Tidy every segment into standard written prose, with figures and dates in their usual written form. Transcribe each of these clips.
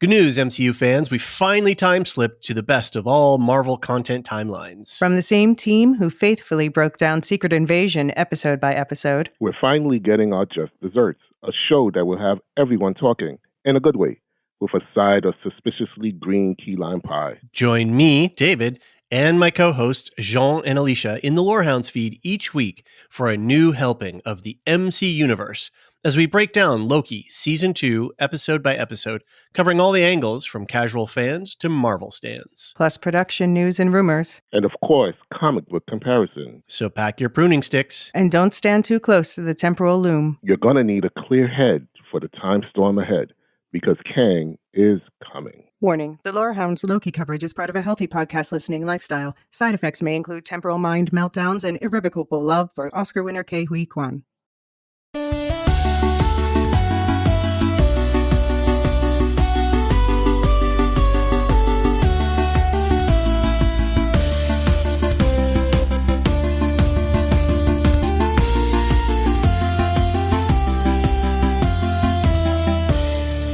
Good news, MCU fans. We finally time-slipped to the best of all Marvel content timelines. From the same team who faithfully broke down Secret Invasion episode by episode. We're finally getting our just desserts, a show that will have everyone talking, in a good way, with a side of suspiciously green key lime pie. Join me, David, and my co-hosts, Jean and Elysia, in the Lorehounds feed each week for a new helping of the MC Universe, as we break down Loki Season 2, episode by episode, covering all the angles from casual fans to Marvel stans. Plus production news and rumors. And of course, comic book comparison. So pack your pruning sticks. And don't stand too close to the temporal loom. You're going to need a clear head for the time storm ahead, because Kang is coming. Warning, the Lorehounds Loki coverage is part of a healthy podcast listening lifestyle. Side effects may include temporal mind meltdowns and irrevocable love for Oscar winner Ke Huy Quan.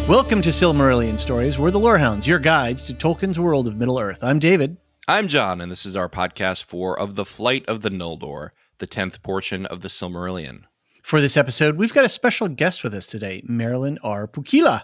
Welcome to Silmarillion Stories. We're the Lorehounds, your guides to Tolkien's world of Middle-earth. I'm David. I'm John, and this is our podcast for Of the Flight of the Noldor, the 10th portion of the Silmarillion. For this episode, we've got a special guest with us today, Marilyn R. Pukkila.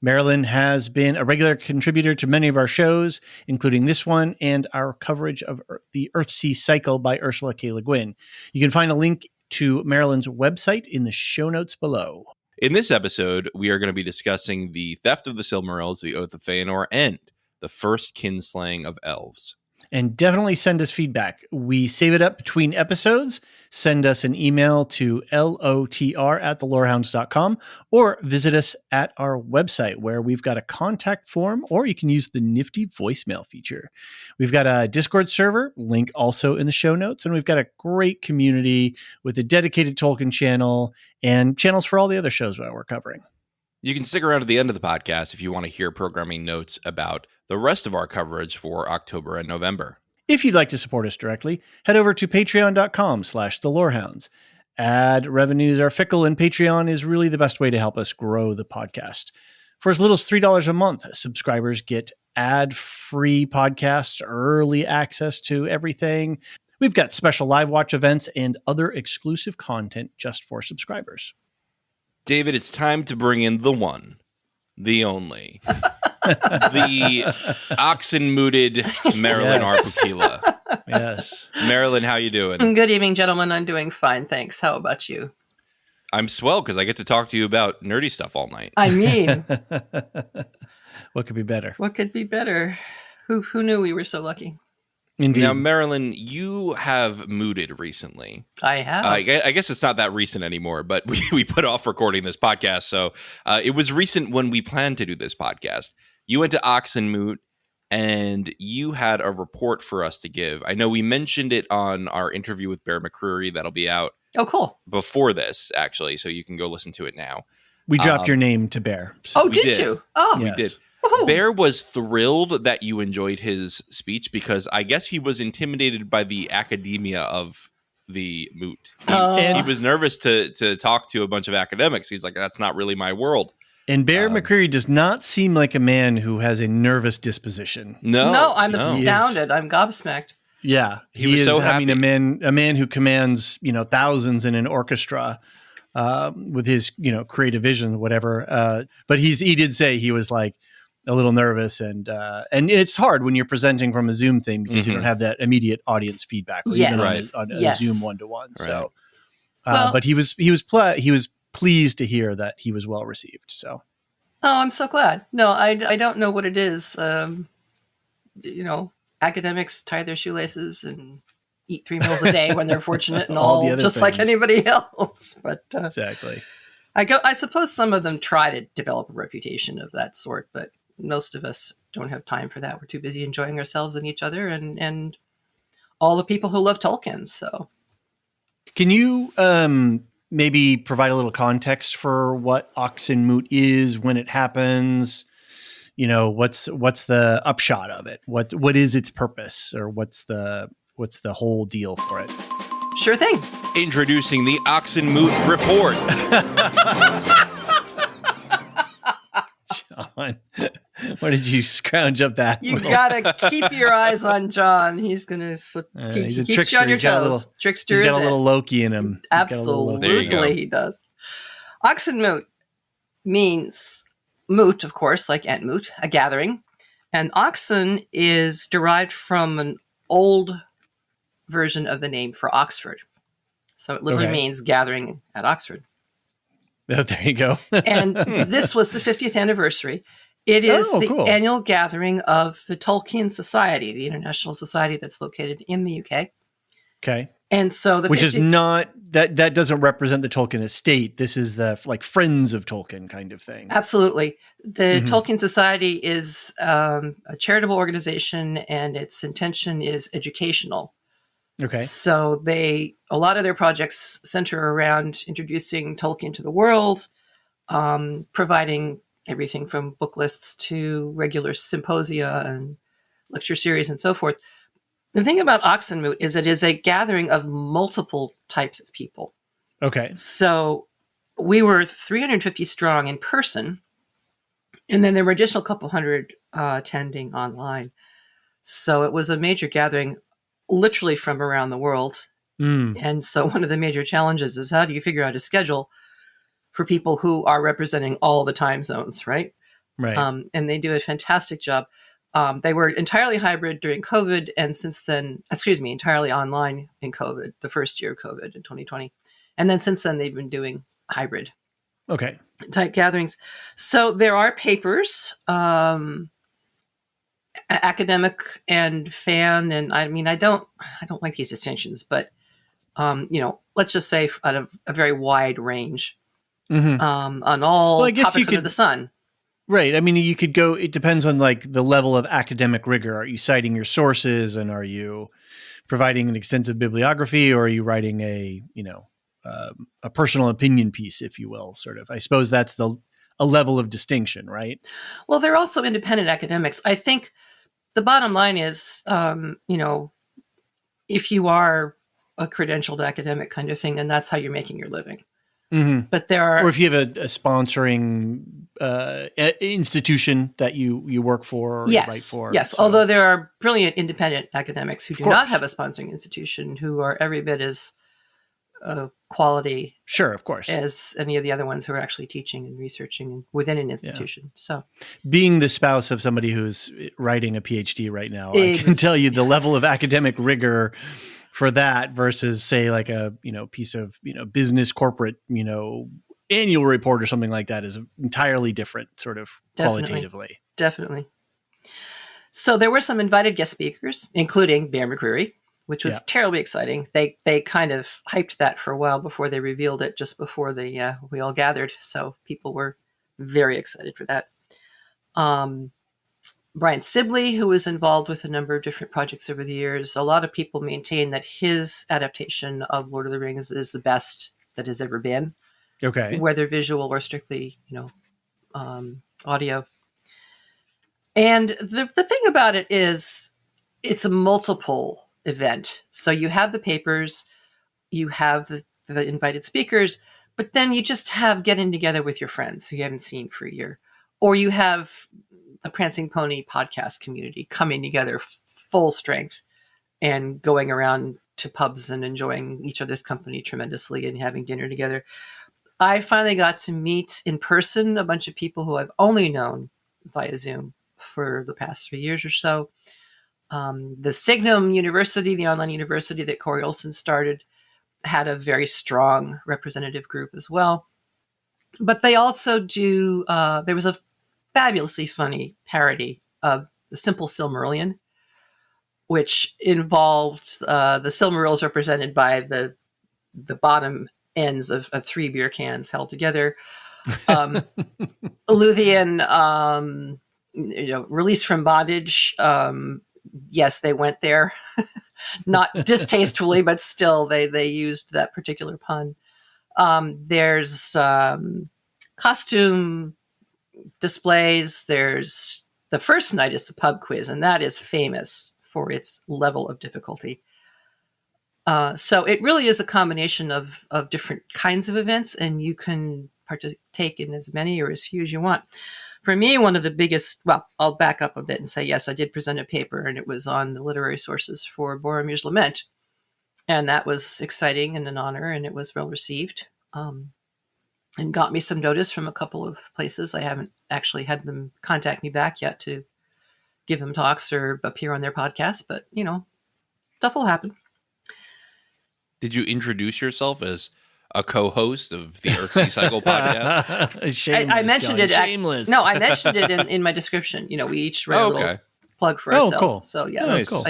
Marilyn has been a regular contributor to many of our shows, including this one and our coverage of the Earthsea Cycle by Ursula K. Le Guin. You can find a link to Marilyn's website in the show notes below. In this episode, we are going to be discussing the theft of the Silmarils, the Oath of Feanor, and the first kinslaying of elves. And definitely send us feedback. We save it up between episodes. Send us an email to lotr@thelorehounds.com or visit us at our website where we've got a contact form, or you can use the nifty voicemail feature. We've got a Discord server, link also in the show notes, and we've got a great community with a dedicated Tolkien channel and channels for all the other shows that we're covering. You can stick around to the end of the podcast if you want to hear programming notes about the rest of our coverage for October and November. If you'd like to support us directly, head over to patreon.com/thelorehounds. Ad revenues are fickle, and Patreon is really the best way to help us grow the podcast. For as little as $3 a month, subscribers get ad-free podcasts, early access to everything. We've got special live watch events and other exclusive content just for subscribers. David, it's time to bring in the one, the only, the oxen-mooted Marilyn R. Pukkila. Yes. Marilyn, how you doing? Good evening, gentlemen. I'm doing fine, thanks. How about you? I'm swell because I get to talk to you about nerdy stuff all night. I mean, What could be better? what could be better? Who knew we were so lucky? Indeed. Now, Marilyn, you have mooted recently. I have. I guess it's not that recent anymore, but we put off recording this podcast. So it was recent when we planned to do this podcast. You went to Oxenmoot and you had a report for us to give. I know we mentioned it on our interview with Bear McCreary. That'll be out cool. before this, actually. So you can go listen to it now. We dropped your name to Bear. Oh, did you? Oh, Yes. We did. Woohoo. Bear was thrilled that you enjoyed his speech because I guess he was intimidated by the academia of the moot. He was nervous to talk to a bunch of academics. He's like, that's not really my world. And Bear McCreary does not seem like a man who has a nervous disposition. No, I'm astounded. I'm gobsmacked. Yeah, He was so happy. I mean, a man who commands thousands in an orchestra with his creative vision, whatever. But he did say he was like a little nervous, and it's hard when you're presenting from a Zoom thing because you don't have that immediate audience feedback, or even on a Zoom 1-to-1. Right. So, but he was pleased to hear that he was well received. So, I'm so glad. No, I don't know what it is. Academics tie their shoelaces and eat 3 meals a day when they're fortunate and all just things. Like anybody else. But exactly. I suppose some of them try to develop a reputation of that sort, but most of us don't have time for that. We're too busy enjoying ourselves and each other and all the people who love Tolkien. So, can you maybe provide a little context for what Oxenmoot is, when it happens? What's the upshot of it? What is its purpose, or what's the whole deal for it? Sure thing. Introducing the Oxenmoot Report. John. Why did you scrounge up that? You gotta keep your eyes on John. He's gonna slip. He's a keeps trickster. you on your He's got a toes. little. Trickster He's got is a little it. Loki in him. Absolutely, There you go. he does. Oxenmoot means moot, of course, like Entmoot, a gathering. And oxen is derived from an old version of the name for Oxford. So it literally means gathering at Oxford. Oh, there you go. And this was the 50th anniversary. It is the cool. annual gathering of the Tolkien Society, the international society that's located in the UK. Okay. And so Which is not that doesn't represent the Tolkien estate. This is the like Friends of Tolkien kind of thing. Absolutely. The Tolkien Society is a charitable organization, and its intention is educational. Okay. So a lot of their projects center around introducing Tolkien to the world, providing everything from book lists to regular symposia and lecture series and so forth. The thing about Oxenmoot is it is a gathering of multiple types of people. Okay. So we were 350 strong in person, and then there were additional couple hundred attending online. So it was a major gathering literally from around the world. And so one of the major challenges is how do you figure out a schedule for people who are representing all the time zones, right? Right. And they do a fantastic job. They were entirely hybrid during COVID, and since then, entirely online in COVID, the first year of COVID in 2020. And then since then, they've been doing hybrid type gatherings. So there are papers, academic and fan, and I mean, I don't like these distinctions, but let's just say out of a very wide range on all topics under the sun. Right. I mean, you could go, it depends on like the level of academic rigor. Are you citing your sources, and are you providing an extensive bibliography, or are you writing a personal opinion piece, if you will, sort of? I suppose that's a level of distinction, right? Well, they're also independent academics. I think the bottom line is, if you are a credentialed academic kind of thing, then that's how you're making your living. But there are, or if you have a sponsoring institution that you work for or you write for. Yes, so. Although there are brilliant independent academics who do not have a sponsoring institution, who are every bit as quality, sure, of course, as any of the other ones who are actually teaching and researching within an institution. Yeah. So, being the spouse of somebody who's writing a PhD right now, I can tell you the level of academic rigor for that versus, say, like a piece of business corporate annual report or something like that is entirely different, sort of qualitatively. Definitely. So there were some invited guest speakers, including Bear McCreary, which was terribly exciting. They kind of hyped that for a while before they revealed it, just before we all gathered. So people were very excited for that. Brian Sibley, who was involved with a number of different projects over the years. A lot of people maintain that his adaptation of Lord of the Rings is the best that has ever been. Okay. Whether visual or strictly, audio. And the thing about it is it's a multiple event. So you have the papers, you have the invited speakers, but then you just have getting together with your friends who you haven't seen for a year. Or you have a Prancing Pony podcast community coming together full strength and going around to pubs and enjoying each other's company tremendously and having dinner together. I finally got to meet in person a bunch of people who I've only known via Zoom for the past 3 years or so. The Signum University, the online university that Corey Olsen started, had a very strong representative group as well. But they also do, there was a fabulously funny parody of the Simple Silmarillion, which involved the Silmarils represented by the bottom ends of 3 beer cans held together. Luthien, released from bondage. Yes, they went there, not distastefully, but still they used that particular pun. There's costume displays. There's the first night is the pub quiz, and that is famous for its level of difficulty. So it really is a combination of different kinds of events, and you can partake in as many or as few as you want. For me, one of the biggest, well, I'll back up a bit and say, yes, I did present a paper, and it was on the literary sources for Boromir's Lament. And that was exciting and an honor, and it was well received. And got me some notice from a couple of places. I haven't actually had them contact me back yet to give them talks or appear on their podcast, but, stuff will happen. Did you introduce yourself as a co-host of the Earthsea Cycle podcast? I mentioned it. Shameless. No, I mentioned it in my description. We each wrote a little plug for ourselves. Cool. So yes, Nice. Cool.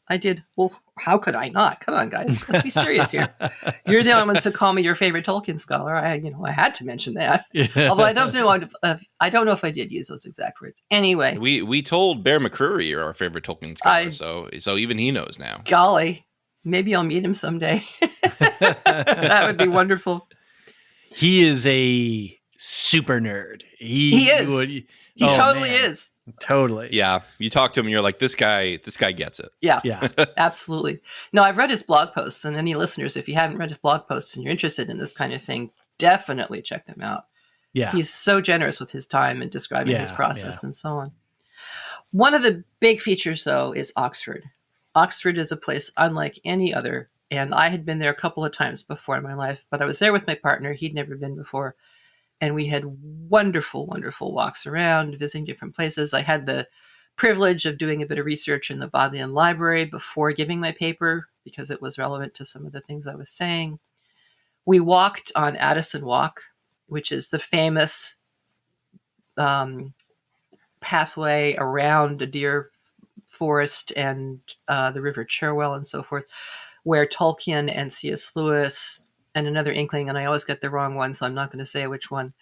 I did. Well, how could I not? Come on, guys. Let's be serious here. You're the only ones to call me your favorite Tolkien scholar. I had to mention that. Yeah. Although I don't know if I did use those exact words. Anyway, we told Bear McCreary you're our favorite Tolkien scholar, so even he knows now. Golly, maybe I'll meet him someday. That would be wonderful. He is a super nerd. He is. He totally is. Totally. Yeah. You talk to him and you're like, this guy gets it. Yeah. Absolutely. No, I've read his blog posts, and any listeners, if you haven't read his blog posts and you're interested in this kind of thing, definitely check them out. Yeah. He's so generous with his time and describing his process and so on. One of the big features, though, is Oxford. Oxford is a place unlike any other, and I had been there a couple of times before in my life, but I was there with my partner. He'd never been before. And we had wonderful, wonderful walks around, visiting different places. I had the privilege of doing a bit of research in the Bodleian Library before giving my paper, because it was relevant to some of the things I was saying. We walked on Addison Walk, which is the famous pathway around a deer forest and the River Cherwell and so forth, where Tolkien and C.S. Lewis and another inkling, and I always get the wrong one, so I'm not going to say which one,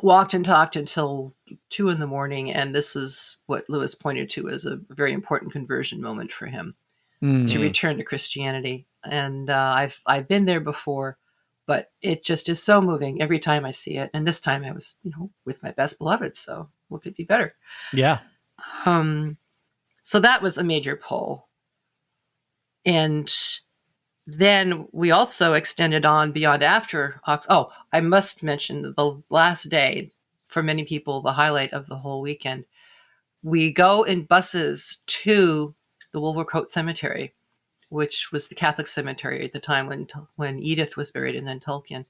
walked and talked until 2 a.m, and this is what Lewis pointed to as a very important conversion moment for him to return to Christianity. And I've been there before, but it just is so moving every time I see it. And this time I was, with my best beloved, so what could be better? Yeah. So that was a major pull. And then we also extended on beyond after. I must mention the last day, for many people, the highlight of the whole weekend. We go in buses to the Wolvercote Cemetery, which was the Catholic cemetery at the time when Edith was buried and then Tolkien.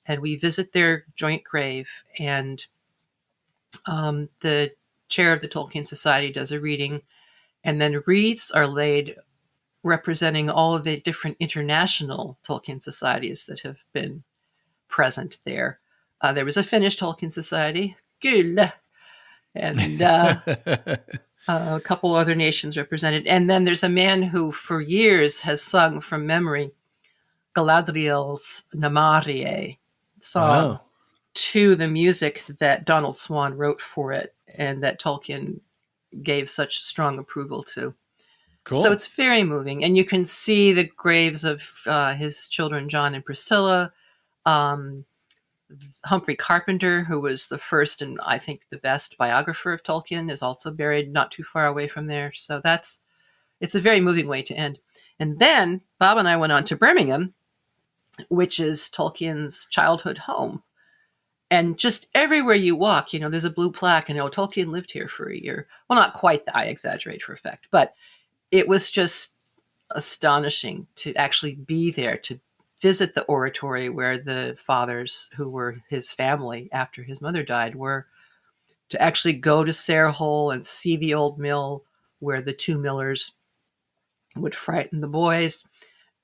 And we visit their joint grave, and the chair of the Tolkien Society does a reading, and then wreaths are laid representing all of the different international Tolkien societies that have been present there. There was a Finnish Tolkien Society, Gull, and a couple other nations represented. And then there's a man who for years has sung from memory Galadriel's Namarie song to the music that Donald Swann wrote for it and that Tolkien gave such strong approval to. Cool. So it's very moving, and you can see the graves of his children, John and Priscilla. Humphrey Carpenter, who was the first and I think the best biographer of Tolkien, is also buried not too far away from there. So it's a very moving way to end. And then Bob and I went on to Birmingham, which is Tolkien's childhood home. And just everywhere you walk, there's a blue plaque, and Tolkien lived here for a year. Well, not quite that, I exaggerate for effect, but it was just astonishing to actually be there, to visit the oratory where the fathers who were his family after his mother died were, to actually go to Sarehole and see the old mill where the 2 millers would frighten the boys.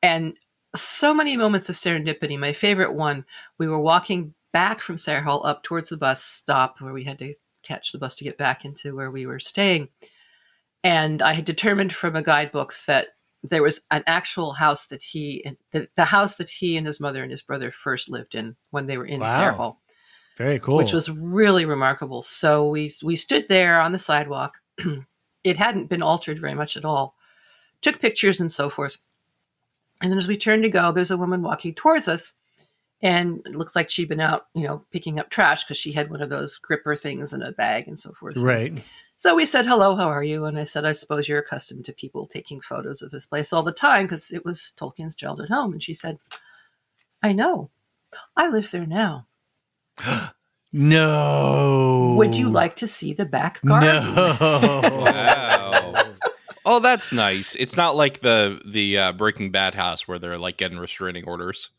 And so many moments of serendipity. My favorite one, we were walking back from Sarehole up towards the bus stop where we had to catch the bus to get back into where we were staying. And I had determined from a guidebook that there was an actual house that the house that he and his mother and his brother first lived in when they were in Sarehole. Very cool. Which was really remarkable. So we stood there on the sidewalk. It hadn't been altered very much at all. Took pictures and so forth. And then as we turned to go, there's a woman walking towards us. And it looks like she'd been out, picking up trash because she had one of those gripper things in a bag and so forth. Right. So we said, hello, how are you? And I said, I suppose you're accustomed to people taking photos of this place all the time because it was Tolkien's childhood home. And she said, I know. I live there now. No. Would you like to see the back garden? No. Wow. Oh, that's nice. It's not like the Breaking Bad house where they're like getting restraining orders.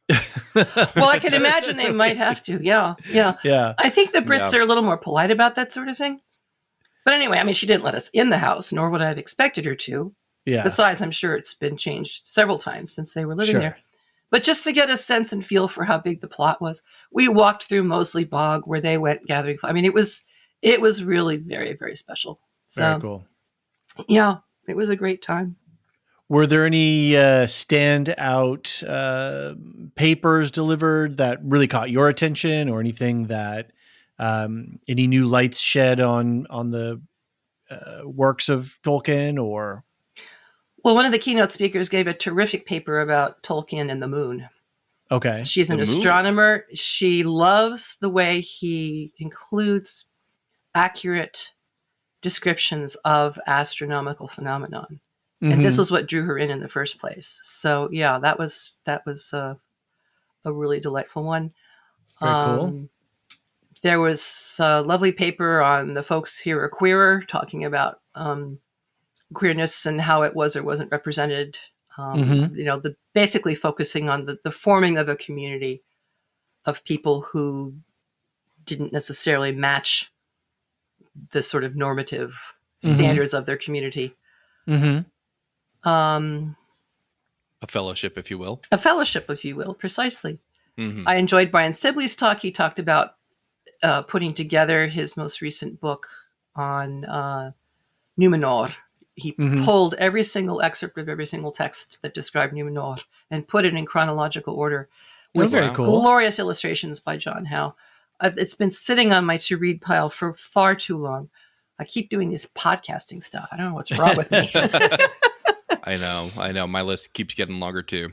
Well, I can imagine they might have to. Yeah. Yeah. I think the Brits Yeah. are a little more polite about that sort of thing. But anyway, I mean, she didn't let us in the house, nor would I have expected her to. Yeah. Besides, I'm sure it's been changed several times since they were living Sure. there. But just to get a sense and feel for how big the plot was, we walked through Moseley Bog where they went gathering. I mean, it was really very, very special. So, Very cool. yeah, it was a great time. Were there any standout papers delivered that really caught your attention, or anything that any new lights shed on the works of Tolkien? Or Well, one of the keynote speakers gave a terrific paper about Tolkien and the moon. okay, She's an The moon? astronomer. She loves the way he includes accurate descriptions of astronomical phenomenon. And this Mhm. was what drew her in the first place. So yeah, that was a really delightful one. Very cool. There was a lovely paper on the folks here are queerer, talking about queerness and how it was or wasn't represented. Mhm. You know, basically focusing on the forming of a community of people who didn't necessarily match the sort of normative Mhm. standards of their community. Mhm. A fellowship, if you will. A fellowship, if you will, precisely. Mhm. I enjoyed Brian Sibley's talk. He talked about putting together his most recent book on Numenor. He Mhm. pulled every single excerpt of every single text that described Numenor and put it in chronological order with very Wow. cool. glorious illustrations by John Howe. It's been sitting on my to-read pile for far too long. I keep doing this podcasting stuff. I don't know what's wrong with me. I know. My list keeps getting longer too.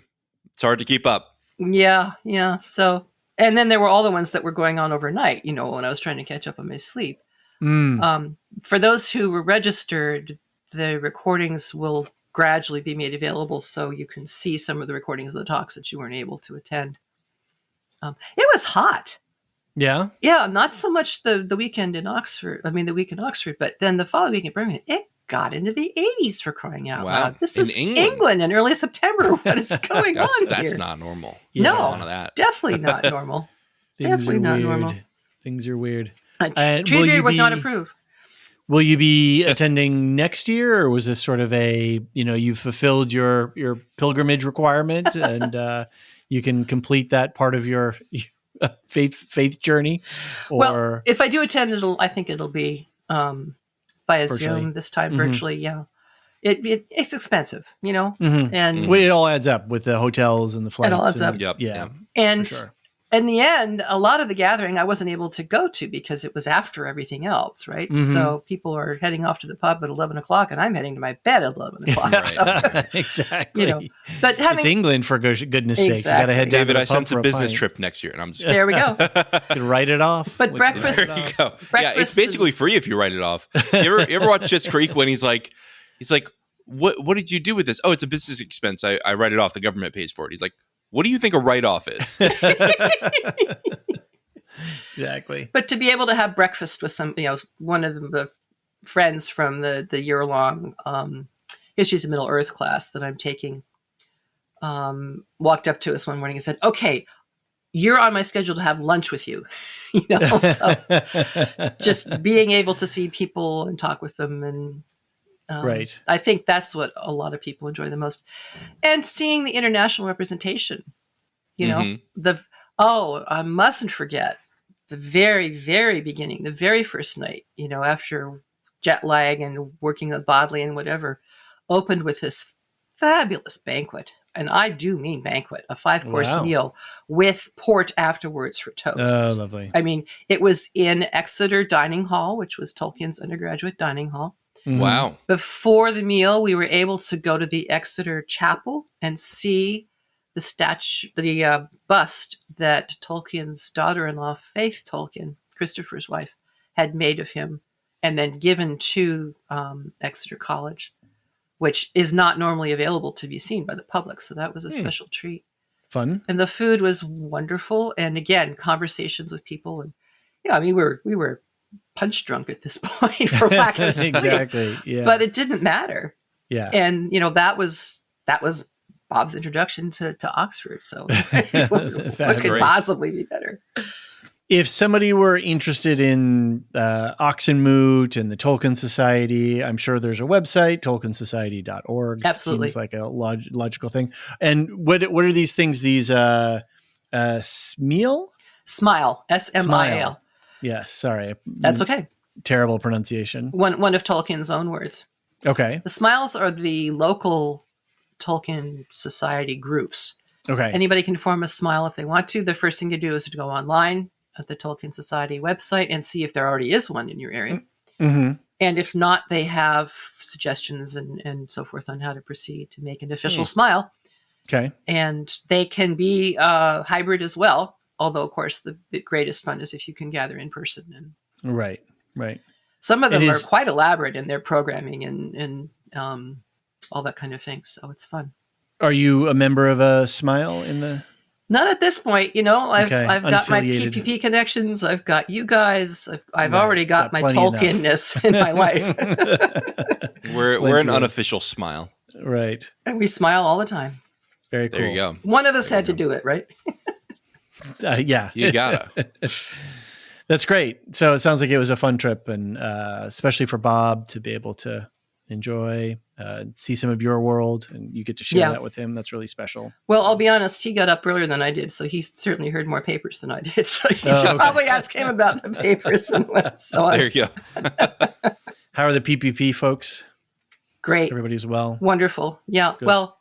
It's hard to keep up. Yeah. So, and then there were all the ones that were going on overnight, you know, when I was trying to catch up on my sleep. Mm. For those who were registered, the recordings will gradually be made available so you can see some of the recordings of the talks that you weren't able to attend. It was hot. Yeah. Yeah, not so much the weekend in Oxford. I mean, the week in Oxford, but then the following week in Birmingham, it got into the 80s for crying out Wow. loud. This In is England? England in early September. What is going on That's here? not normal. Yeah. No, None of that. definitely not normal. Things Definitely are not weird. normal. Things are weird. And will Treebeard you would not be- approve. Will you be attending next year, or was this sort of a, you've fulfilled your pilgrimage requirement and you can complete that part of your faith journey? Or Well, if I do attend, I think it'll be via Virtually. Zoom this time, Mhm. virtually. Yeah, it's expensive, you know, Mhm. and Well, it all adds up with the hotels and the flights. all adds and up. Yep. Yeah, and for sure. in the end, a lot of the gathering I wasn't able to go to because it was after everything else, right? Mhm. So people are heading off to the pub at 11 o'clock, and I'm heading to my bed at 11 o'clock. Right. So, Exactly. you know, but It's having England, for goodness sakes. You got to head down David, to the I pub sense for a business pint. trip next year, and I'm just there we go. You can write it off. But with- breakfast- There you go. Yeah, it's Breakfast basically free if you write it off. You ever watch Schitt's Creek when he's like, what did you do with this? Oh, it's a business expense. I write it off. The government pays for it. He's like, what do you think a write off is? Exactly. But to be able to have breakfast with one of the friends from the year-long Histories of Middle Earth class that I'm taking, walked up to us one morning and said, okay, you're on my schedule to have lunch with you. So just being able to see people and talk with them. And Right. I think that's what a lot of people enjoy the most. And seeing the international representation, Mhm. I mustn't forget the very, very beginning, the very first night, after jet lag and working with Bodley and whatever, opened with this fabulous banquet. And I do mean banquet, a 5-course Wow. meal with port afterwards for toast. Oh, lovely. I mean, it was in Exeter Dining Hall, which was Tolkien's undergraduate dining hall. Mhm. Wow. Before the meal, we were able to go to the Exeter Chapel and see the bust that Tolkien's daughter-in-law, Faith Tolkien, Christopher's wife, had made of him and then given to Exeter College, which is not normally available to be seen by the public. So that was a special treat. Fun. And the food was wonderful. And again, conversations with people. And Yeah, I mean, we were punch drunk at this point, for lack of sleep. Exactly. Yeah. But it didn't matter. Yeah. And that was Bob's introduction to Oxford. So what could possibly be better? If somebody were interested in Oxenmoot and the Tolkien Society, I'm sure there's a website, tolkiensociety.org. Absolutely. Seems like a logical thing. And what are these things? These Smeal? Smile. SMIL. Yes, sorry. That's okay. Terrible pronunciation. One of Tolkien's own words. Okay. The Smiles are the local Tolkien Society groups. Okay. Anybody can form a Smile if they want to. The first thing to do is to go online at the Tolkien Society website and see if there already is one in your area. Mm-hmm. And if not, they have suggestions and so forth on how to proceed to make an official Smile. Okay. And they can be hybrid as well. Although, of course, the greatest fun is if you can gather in person. And Right. some of them are quite elaborate in their programming and all that kind of thing. So it's fun. Are you a member of a Smile in the... Not at this point, I've got my Unaffiliated. PPP connections. I've got you guys. I've already got my plenty Tolkienness in my life. We're an unofficial Smile. Right. And we smile all the time. Very cool. There you go. One of us had to do it, right? Yeah. You gotta. That's great. So it sounds like it was a fun trip, and especially for Bob to be able to enjoy, see some of your world, and you get to share that with him. That's really special. Well, I'll be honest, he got up earlier than I did, so he certainly heard more papers than I did. So you should probably ask him about the papers. There you go. How are the PPP folks? Great. Everybody's well? Wonderful. Yeah. Good. Well,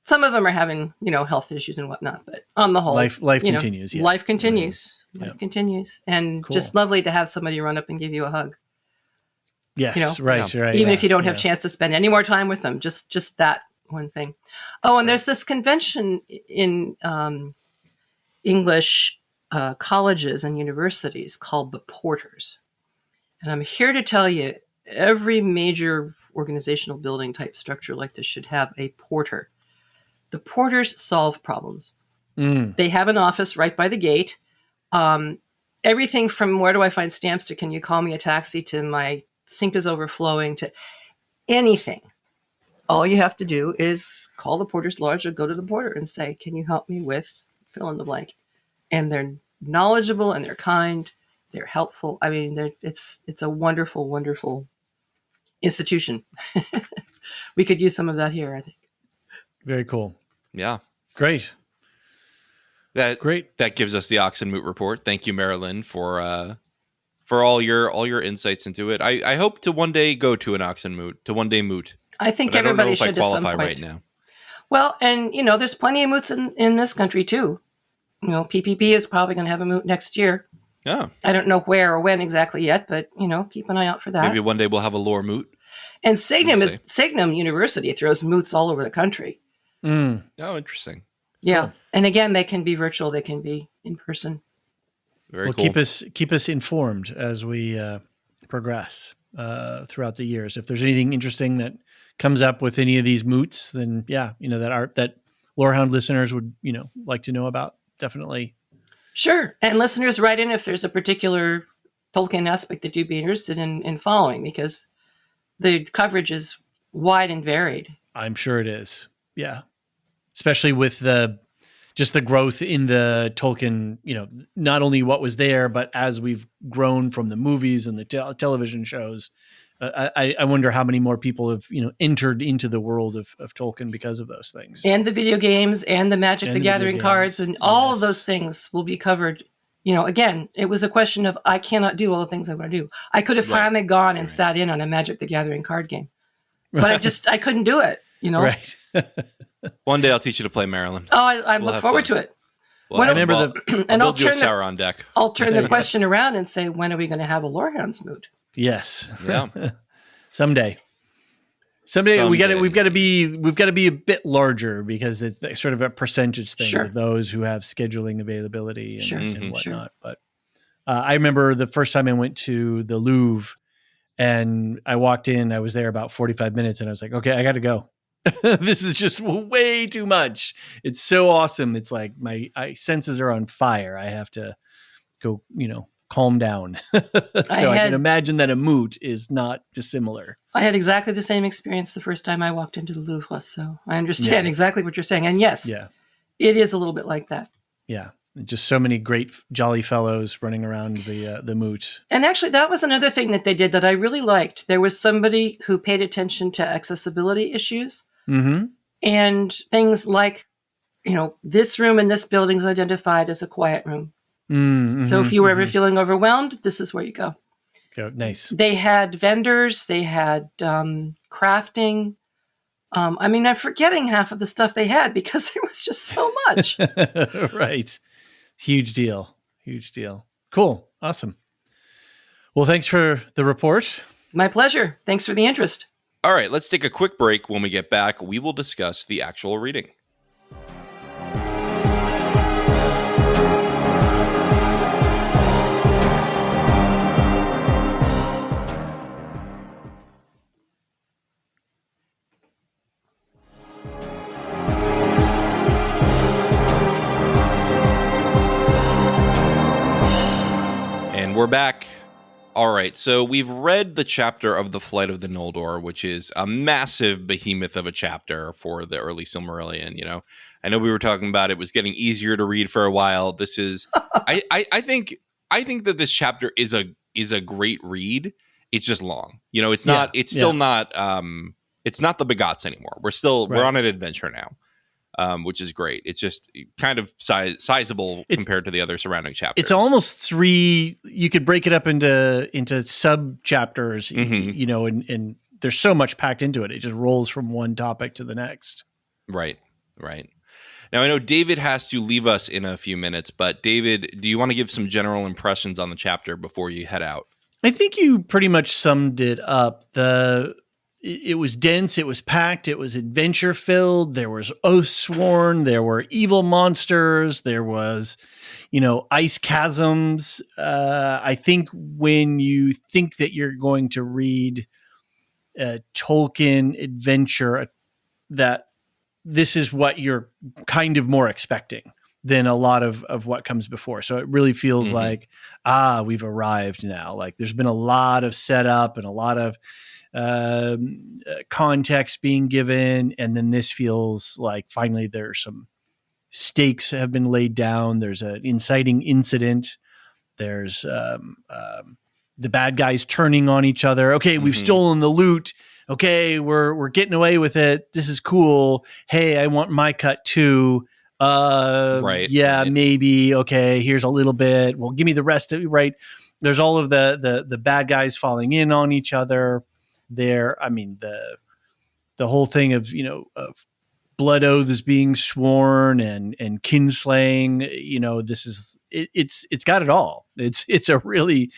some of them are having, health issues and whatnot, but on the whole, life continues. Yeah. Life continues. Yeah. Life continues. And Cool. just lovely to have somebody run up and give you a hug. Yes. Right. Even if you don't have a chance to spend any more time with them, just that one thing. Oh, and there's this convention in English colleges and universities called the Porters. And I'm here to tell you, every major organizational building type structure like this should have a porter. The porters solve problems. They have an office right by the gate. Everything from where do I find stamps to can you call me a taxi to my sink is overflowing to anything. All you have to do is call the Porter's Lodge or go to the porter and say, can you help me with fill in the blank? And they're knowledgeable and they're kind. They're helpful. I mean, it's a wonderful, wonderful institution. We could use some of that here, I think. Very cool. Yeah. Great. That gives us the Oxenmoot report. Thank you, Marilyn, for all your insights into it. I hope to one day go to an Oxenmoot, to one day moot. I think but everybody I don't know if should I at some qualify point. right now. Well, and there's plenty of moots in this country too. PPP is probably going to have a moot next year. Oh. I don't know where or when exactly yet, but keep an eye out for that. Maybe one day we'll have a lore moot. And Signum University throws moots all over the country. Oh, interesting. Yeah. Cool. And again, they can be virtual, they can be in person. Very cool. Keep us informed as we progress throughout the years. If there's anything interesting that comes up with any of these moots, then that Lorehound listeners would like to know about, definitely. Sure. And listeners, write in if there's a particular Tolkien aspect that you'd be interested in following, because the coverage is wide and varied. I'm sure it is. Yeah. Especially with the growth in the Tolkien, not only what was there, but as we've grown from the movies and the television shows, I wonder how many more people have, entered into the world of Tolkien because of those things. And the video games and the Magic the Gathering cards and all of those things will be covered. Again, it was a question of I cannot do all the things I want to do. I could have finally gone and sat in on a Magic the Gathering card game, but I couldn't do it, Right. One day I'll teach you to play, Marilyn. Oh, I look forward to it. Well, I remember I'll build you a Sauron deck. I'll turn the question around and say, when are we going to have a Lorehounds moot? Yes. Yeah. Someday we've got to be a bit larger, because it's sort of a percentage thing of those who have scheduling availability and whatnot. Sure. But I remember the first time I went to the Louvre and I walked in, I was there about 45 minutes and I was like, okay, I got to go. This is just way too much. It's so awesome. It's like my senses are on fire. I have to go, calm down. So I had- can imagine that a moot is not dissimilar. I had exactly the same experience the first time I walked into the Louvre, so I understand exactly what you're saying. And yes, it is a little bit like that. Yeah. Just so many great jolly fellows running around the moot. And actually, that was another thing that they did that I really liked. There was somebody who paid attention to accessibility issues and things like, this room in this building is identified as a quiet room. So if you were ever feeling overwhelmed, this is where you go. Nice. They had vendors. They had crafting. I'm forgetting half of the stuff they had because there was just so much. Right. Huge deal. Cool. Awesome. Well, thanks for the report. My pleasure. Thanks for the interest. All right, let's take a quick break. When we get back, we will discuss the actual reading. And we're back. All right, so we've read the chapter of the Flight of the Noldor, which is a massive behemoth of a chapter for the early Silmarillion. I know we were talking about it was getting easier to read for a while. This is, I think that this chapter is a great read. It's just long. It's not. It's still not. It's not the Begots anymore. We're on an adventure now. Which is great. It's just kind of sizable compared to the other surrounding chapters. It's almost 3. You could break it up into sub chapters, and there's so much packed into it. It just rolls from one topic to the next. Right. Now, I know David has to leave us in a few minutes, but David, do you want to give some general impressions on the chapter before you head out? I think you pretty much summed it up. It was dense, it was packed, it was adventure filled, there was oaths sworn, there were evil monsters, there was, ice chasms. I think when you think that you're going to read a Tolkien adventure, that this is what you're kind of more expecting than a lot of what comes before. So it really feels like, we've arrived now. Like there's been a lot of setup and a lot of context being given, and then this feels like finally there's some stakes have been laid down. There's an inciting incident. There's the bad guys turning on each other. Okay, we've stolen the loot. Okay, we're getting away with it. This is cool. Hey, I want my cut too. Right. Maybe. Okay, here's a little bit. Well, give me the rest of it. Right. There's all of the bad guys falling in on each other. The whole thing of of blood oaths being sworn and kinslaying, this is it's got it all. It's a really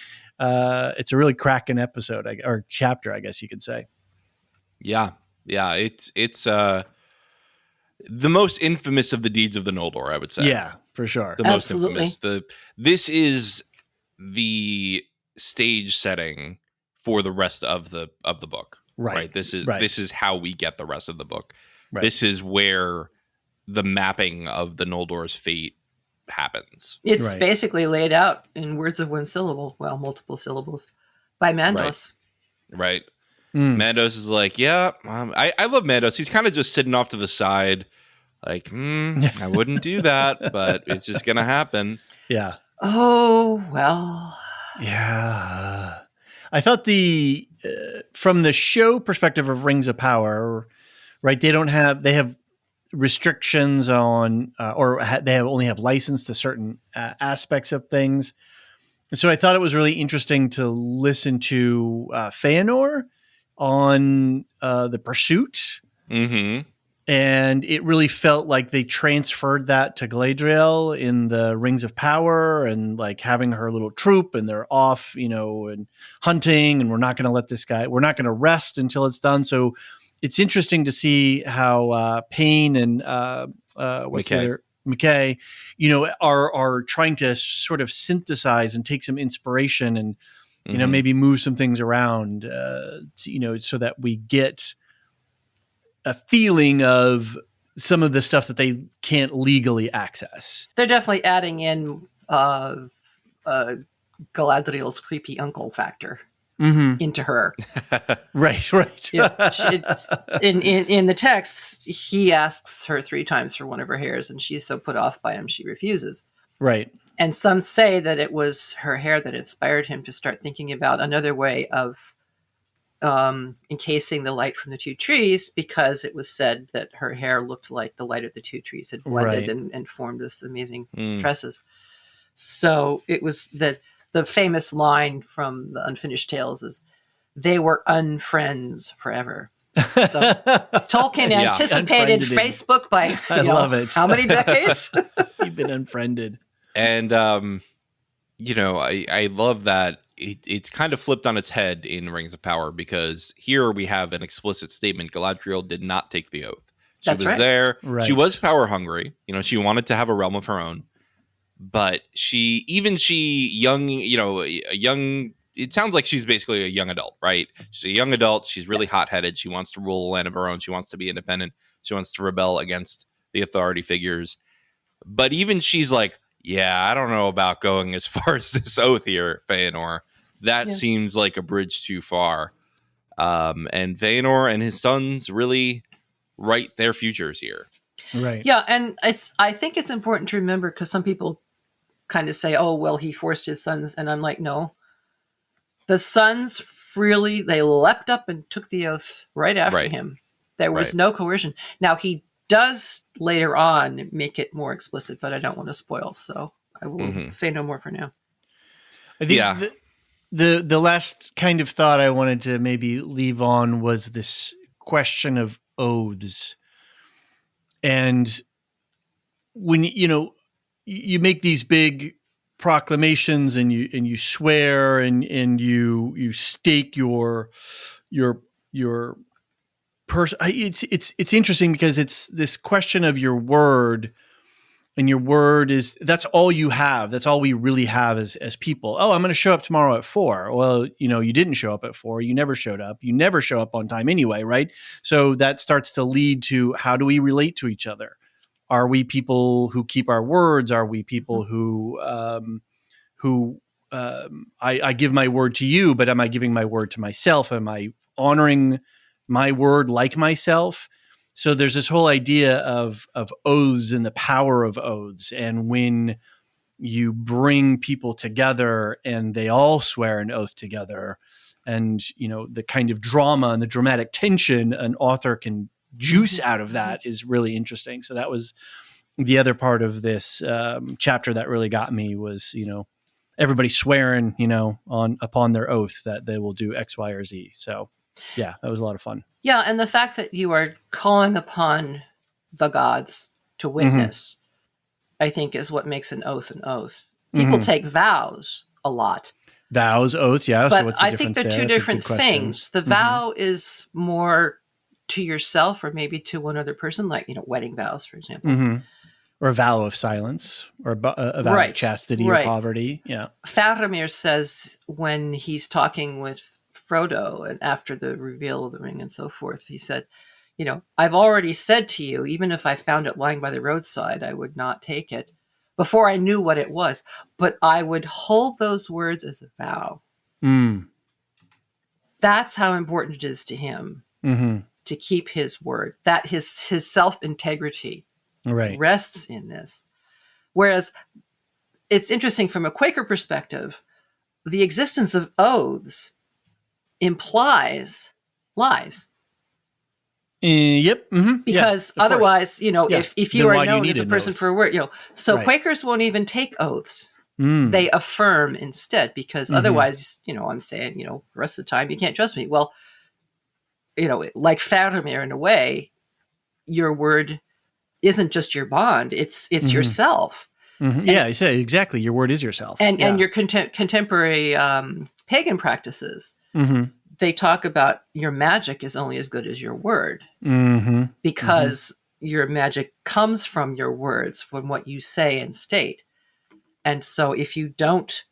cracking episode or chapter, I guess you could say. Yeah. It's the most infamous of the deeds of the Noldor, I would say. Yeah, for sure. The most infamous. This is the stage setting for the rest of the book. Right. This is how we get the rest of the book. Right. This is where the mapping of the Noldor's fate happens. It's basically laid out in words of one syllable, well, multiple syllables, by Mandos. Right. Mandos is like, I love Mandos. He's kind of just sitting off to the side, like, I wouldn't do that, but it's just gonna happen. Yeah. Oh well. Yeah. I thought from the show perspective of Rings of Power, right? They have restrictions on, they only have license to certain aspects of things. And so I thought it was really interesting to listen to Fëanor on the Pursuit. Mm-hmm. And it really felt like they transferred that to Galadriel in the Rings of Power, and like having her little troop, and they're off, and hunting, and we're not going to rest until it's done. So it's interesting to see how Payne and McKay, are trying to sort of synthesize and take some inspiration and, maybe move some things around, so that we get a feeling of some of the stuff that they can't legally access. They're definitely adding in Galadriel's creepy uncle factor into her. Right. In the text, he asks her 3 times for one of her hairs, and she's so put off by him, she refuses. Right. And some say that it was her hair that inspired him to start thinking about another way of encasing the light from the 2 trees, because it was said that her hair looked like the light of the 2 trees had blended and formed this amazing tresses. So it was that the famous line from the Unfinished Tales is, "They were unfriends forever." So Tolkien anticipated Facebook by I love it. How many decades? You've been unfriended. And I love that it's kind of flipped on its head in Rings of Power, because here we have an explicit statement: Galadriel did not take the oath. She was there. Right. She was power hungry. She wanted to have a realm of her own. But it sounds like she's basically a young adult, right? She's a young adult. She's really hot-headed. She wants to rule a land of her own. She wants to be independent. She wants to rebel against the authority figures. But even she's like, yeah, I don't know about going as far as this oath here, Fëanor. That seems like a bridge too far. And Fëanor and his sons really write their futures here. Right. Yeah, and I think it's important to remember, because some people kind of say, oh, well, he forced his sons. And I'm like, no. The sons freely, they leapt up and took the oath right after him. There was no coercion. Now, he does later on make it more explicit, but I don't want to spoil, so I will say no more for now. I think the last kind of thought I wanted to maybe leave on was this question of oaths. And when you make these big proclamations and you swear and you stake your person. It's interesting, because it's this question of your word, and your word that's all you have. That's all we really have as people. Oh, I'm going to show up tomorrow at 4. Well, you didn't show up at 4. You never showed up. You never show up on time anyway, right? So that starts to lead to, how do we relate to each other? Are we people who keep our words? Are we people who I give my word to you, but am I giving my word to myself? Am I honoring my word like myself? So there's this whole idea of oaths and the power of oaths. And when you bring people together and they all swear an oath together, and the kind of drama and the dramatic tension an author can juice out of that is really interesting. So that was the other part of this chapter that really got me, was everybody swearing upon their oath that they will do X, Y, or Z. So yeah, that was a lot of fun. Yeah, and the fact that you are calling upon the gods to witness, I think, is what makes an oath an oath. People take vows a lot. Vows, oaths, yeah. But so what's the I think difference they're there? two That's a different good question. things. The vow is more to yourself, or maybe to one other person, like, wedding vows, for example. Or a vow of silence, or a vow of chastity or poverty. Yeah. Faramir says, when he's talking with Frodo and after the reveal of the ring and so forth, he said, I've already said to you, even if I found it lying by the roadside, I would not take it before I knew what it was, but I would hold those words as a vow. That's how important it is to him to keep his word, that his self-integrity rests in this. Whereas it's interesting from a Quaker perspective, the existence of oaths implies lies. Yep. Because otherwise, if you are known as a person for a word, so Quakers won't even take oaths. They affirm instead, because otherwise, I'm saying, the rest of the time you can't trust me. Well, like Faramir, in a way, your word isn't just your bond; it's yourself. Yeah, I say exactly. Your word is yourself, and your contemporary pagan practices. They talk about your magic is only as good as your word, because your magic comes from your words, from what you say and state. And so if you don't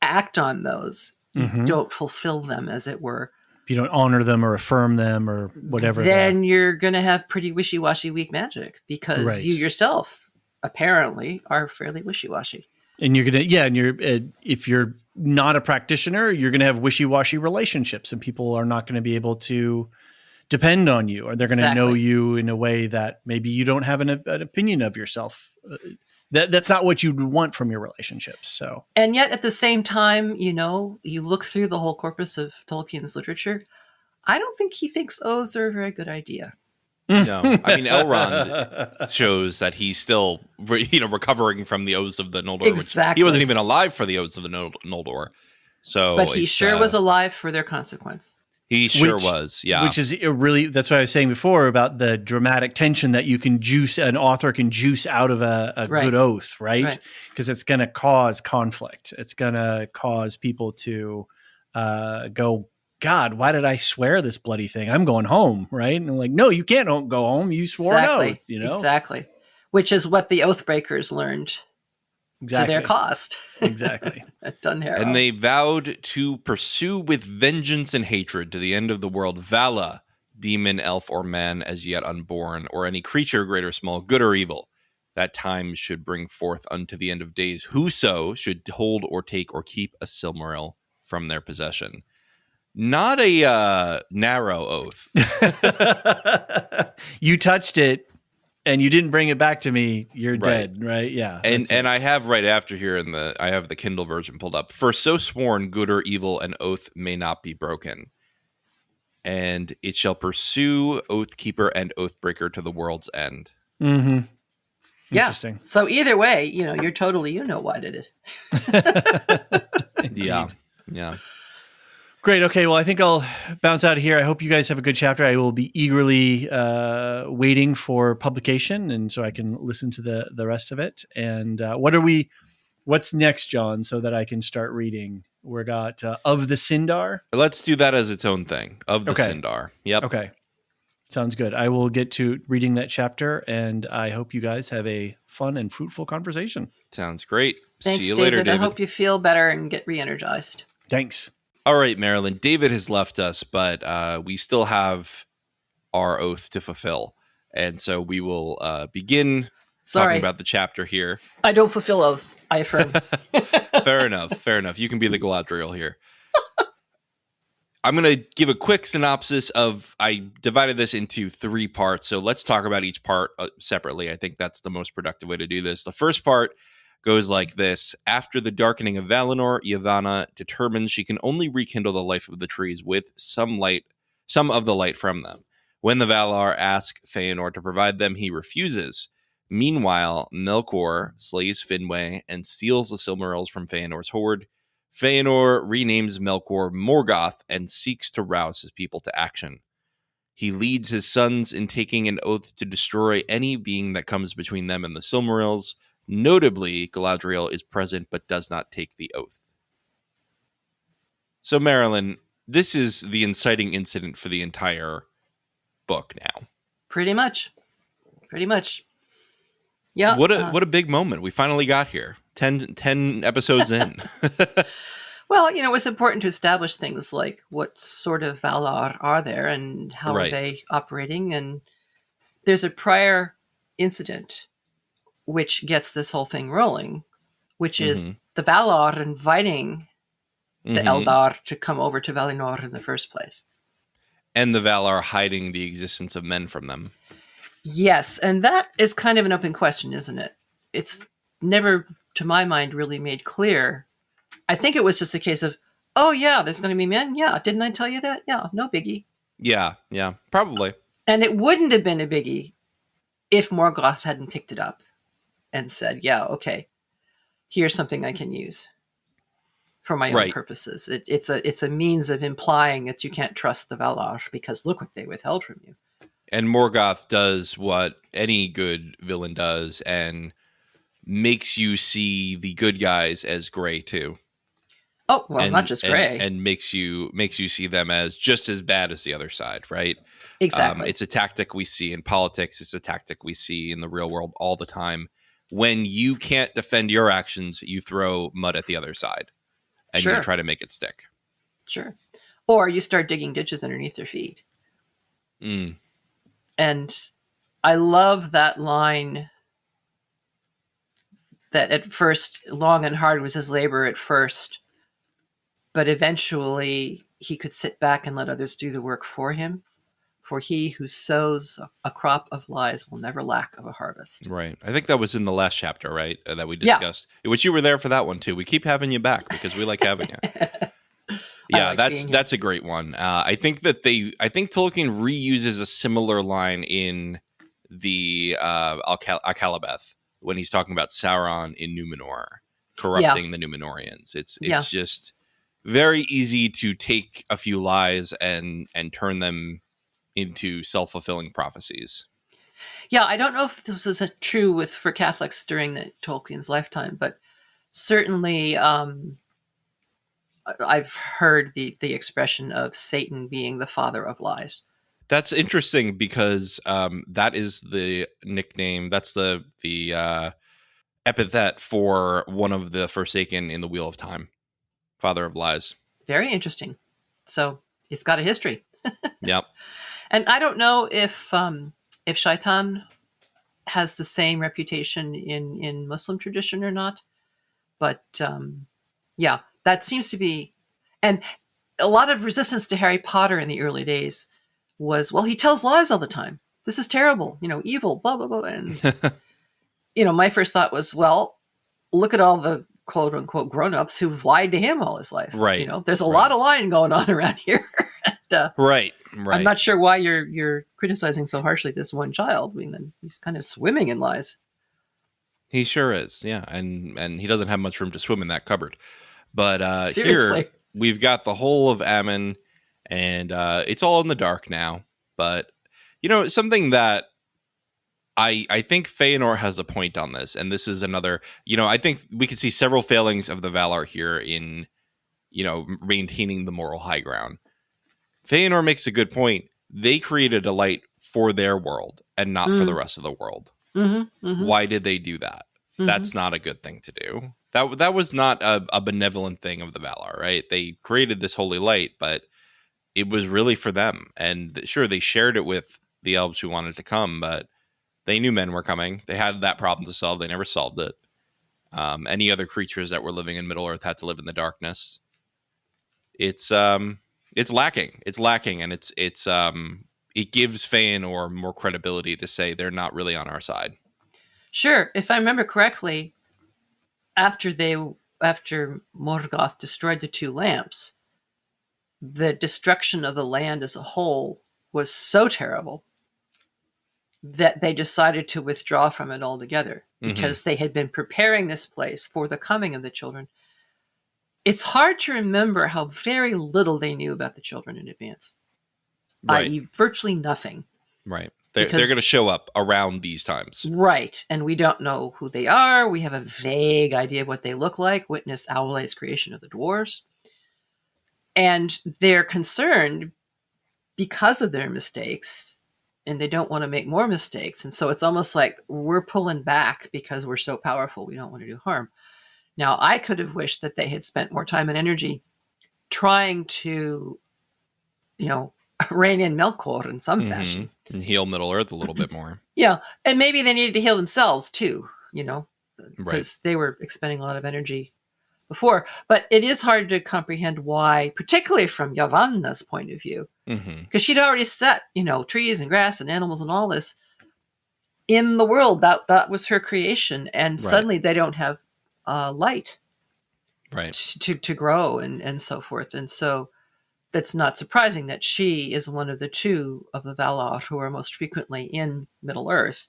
act on those, you don't fulfill them, as it were. If you don't honor them or affirm them or whatever, then you're going to have pretty wishy-washy weak magic, because you yourself apparently are fairly wishy-washy. And you're gonna, yeah, and if you're not a practitioner, you're gonna have wishy-washy relationships, and people are not going to be able to depend on you, or they're going to know you in a way that maybe you don't have an opinion of yourself. That's not what you'd want from your relationships. So, and yet at the same time, you look through the whole corpus of Tolkien's literature. I don't think he thinks oaths are a very good idea. No, I mean Elrond shows that he's still, recovering from the oaths of the Noldor. Exactly. Which he wasn't even alive for the oaths of the Noldor. So, but he sure was alive for their consequence. He sure was, yeah. Which is really, that's what I was saying before about the dramatic tension that an author can juice out of a good oath, right? Because it's going to cause conflict. It's going to cause people to go, God, why did I swear this bloody thing? I'm going home, right? And I'm like, no, you can't go home. You swore an oath, Exactly. Which is what the Oathbreakers learned to their cost. Exactly. At Dunharrow. And they vowed to pursue with vengeance and hatred to the end of the world Vala, demon, elf, or man as yet unborn, or any creature, great or small, good or evil, that time should bring forth unto the end of days. Whoso should hold or take or keep a Silmaril from their possession. Not a narrow oath. You touched it and you didn't bring it back to me. You're dead, right? Yeah. And I have right after here I have the Kindle version pulled up. For so sworn, good or evil, an oath may not be broken. And it shall pursue oath keeper and oath breaker to the world's end. Mm-hmm. Yeah. Interesting. So either way, you're totally, what it is. Yeah. Great. Okay. Well, I think I'll bounce out of here. I hope you guys have a good chapter. I will be eagerly waiting for publication, and so I can listen to the rest of it. And what's next, John, so that I can start reading? We got Of the Sindar. Let's do that as its own thing. Of the Sindar. Yep. Okay. Sounds good. I will get to reading that chapter, and I hope you guys have a fun and fruitful conversation. Sounds great. Thanks, See you later, David. I hope you feel better and get re-energized. Thanks. All right, Marilyn. David has left us, but we still have our oath to fulfill. And so we will begin talking about the chapter here. I don't fulfill oaths. I affirm. Fair enough. You can be the Galadriel here. I'm going to give a quick synopsis I divided this into 3 parts. So let's talk about each part separately. I think that's the most productive way to do this. The first part goes like this. After the darkening of Valinor, Yavanna determines she can only rekindle the life of the trees with some of the light from them. When the Valar ask Fëanor to provide them, he refuses. Meanwhile, Melkor slays Finwë and steals the Silmarils from Fëanor's horde. Fëanor renames Melkor Morgoth and seeks to rouse his people to action. He leads his sons in taking an oath to destroy any being that comes between them and the Silmarils. Notably, Galadriel is present but does not take the oath. So, Marilyn, this is the inciting incident for the entire book now. Pretty much. Yeah. What a big moment. We finally got here. 10 episodes in. Well, it's important to establish things like what sort of Valar are there and how are they operating. And there's a prior incident which gets this whole thing rolling, which is the Valar inviting the Eldar to come over to Valinor in the first place. And the Valar hiding the existence of men from them. Yes, and that is kind of an open question, isn't it? It's never, to my mind, really made clear. I think it was just a case of, oh yeah, there's going to be men? Yeah, didn't I tell you that? Yeah, no biggie. Yeah, probably. And it wouldn't have been a biggie if Morgoth hadn't picked it up and said, yeah, okay, here's something I can use for my own purposes. It's a means of implying that you can't trust the Valar because look what they withheld from you. And Morgoth does what any good villain does and makes you see the good guys as gray too. Oh, well, not just gray. And makes you see them as just as bad as the other side, right? Exactly. It's a tactic we see in politics. It's a tactic we see in the real world all the time. When you can't defend your actions, you throw mud at the other side. And you try to make it stick. Sure. Or you start digging ditches underneath their feet. And I love that line that at first long and hard was his labor at first, but eventually he could sit back and let others do the work for him. For he who sows a crop of lies will never lack of a harvest. Right. I think that was in the last chapter, right? That we discussed. Yeah. Which you were there for that one too. We keep having you back because we like having you. Yeah, that's a great one. I think Tolkien reuses a similar line in the Alcalabeth when he's talking about Sauron in Numenor corrupting the Numenorians. It's just very easy to take a few lies and turn them into self-fulfilling prophecies. Yeah, I don't know if this was true for Catholics during Tolkien's lifetime, but certainly I've heard the expression of Satan being the father of lies. That's interesting because that is the nickname. That's the epithet for one of the Forsaken in the Wheel of Time, Father of Lies. Very interesting. So it's got a history. Yep. And I don't know if Shaitan has the same reputation in Muslim tradition or not, but that seems to be, and a lot of resistance to Harry Potter in the early days was, well, he tells lies all the time. This is terrible, evil, blah, blah, blah. And, my first thought was, well, look at all the quote unquote grown-ups who've lied to him all his life. Right. There's a lot of lying going on around here. And, right. I'm not sure why you're criticizing so harshly this one child. I mean, he's kind of swimming in lies. He sure is, yeah, and he doesn't have much room to swim in that cupboard. But here we've got the whole of Ammon, and it's all in the dark now. But something that I think Fëanor has a point on this, and this is another. I think we can see several failings of the Valar here in maintaining the moral high ground. Fëanor makes a good point. They created a light for their world and not for the rest of the world. Mm-hmm, mm-hmm. Why did they do that? Mm-hmm. That's not a good thing to do. That was not a benevolent thing of the Valar, right? They created this holy light, but it was really for them. And sure, they shared it with the elves who wanted to come, but they knew men were coming. They had that problem to solve. They never solved it. Any other creatures that were living in Middle-earth had to live in the darkness. It's lacking. It's lacking, and it gives Fëanor more credibility to say they're not really on our side. Sure, if I remember correctly, after Morgoth destroyed the two lamps, the destruction of the land as a whole was so terrible that they decided to withdraw from it altogether because they had been preparing this place for the coming of the children. It's hard to remember how very little they knew about the children in advance, right. i.e. virtually nothing. Right. They're going to show up around these times. Right. And we don't know who they are. We have a vague idea of what they look like. Witness Aule's creation of the dwarves. And they're concerned because of their mistakes, and they don't want to make more mistakes. And so it's almost like we're pulling back because we're so powerful. We don't want to do harm. Now, I could have wished that they had spent more time and energy trying to, rein in Melkor in some fashion. And heal Middle-earth a little bit more. Yeah. And maybe they needed to heal themselves too, because right. they were expending a lot of energy before. But it is hard to comprehend why, particularly from Yavanna's point of view, because she'd already set, trees and grass and animals and all this in the world. That was her creation. And suddenly they don't have light to grow and so forth. And so that's not surprising that she is one of the two of the Valar who are most frequently in Middle-earth,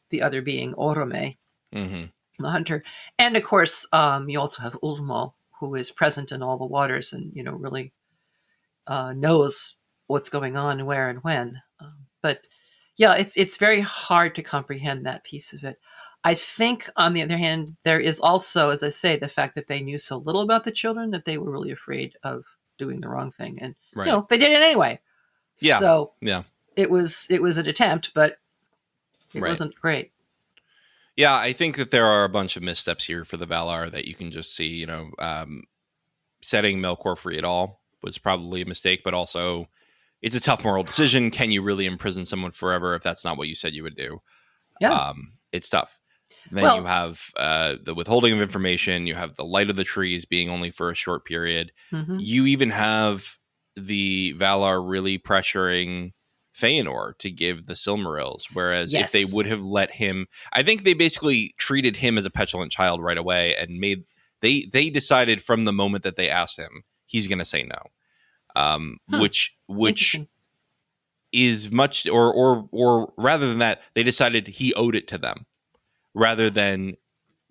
the other being Orome, the hunter. And of course, you also have Ulmo, who is present in all the waters and, really knows what's going on and where and when. But yeah, it's very hard to comprehend that piece of it. I think, on the other hand, there is also, as I say, the fact that they knew so little about the children that they were really afraid of doing the wrong thing, and they did it anyway. Yeah. So yeah, it was an attempt, but it wasn't great. Yeah, I think that there are a bunch of missteps here for the Valar that you can just see. Setting Melkor free at all was probably a mistake, but also it's a tough moral decision. Can you really imprison someone forever if that's not what you said you would do? Yeah, it's tough. Then you have the withholding of information. You have the light of the trees being only for a short period. Mm-hmm. You even have the Valar really pressuring Fëanor to give the Silmarils, whereas if they would have let him, I think they basically treated him as a petulant child right away and made they decided from the moment that they asked him, he's going to say no, which is much or rather than that, they decided he owed it to them rather than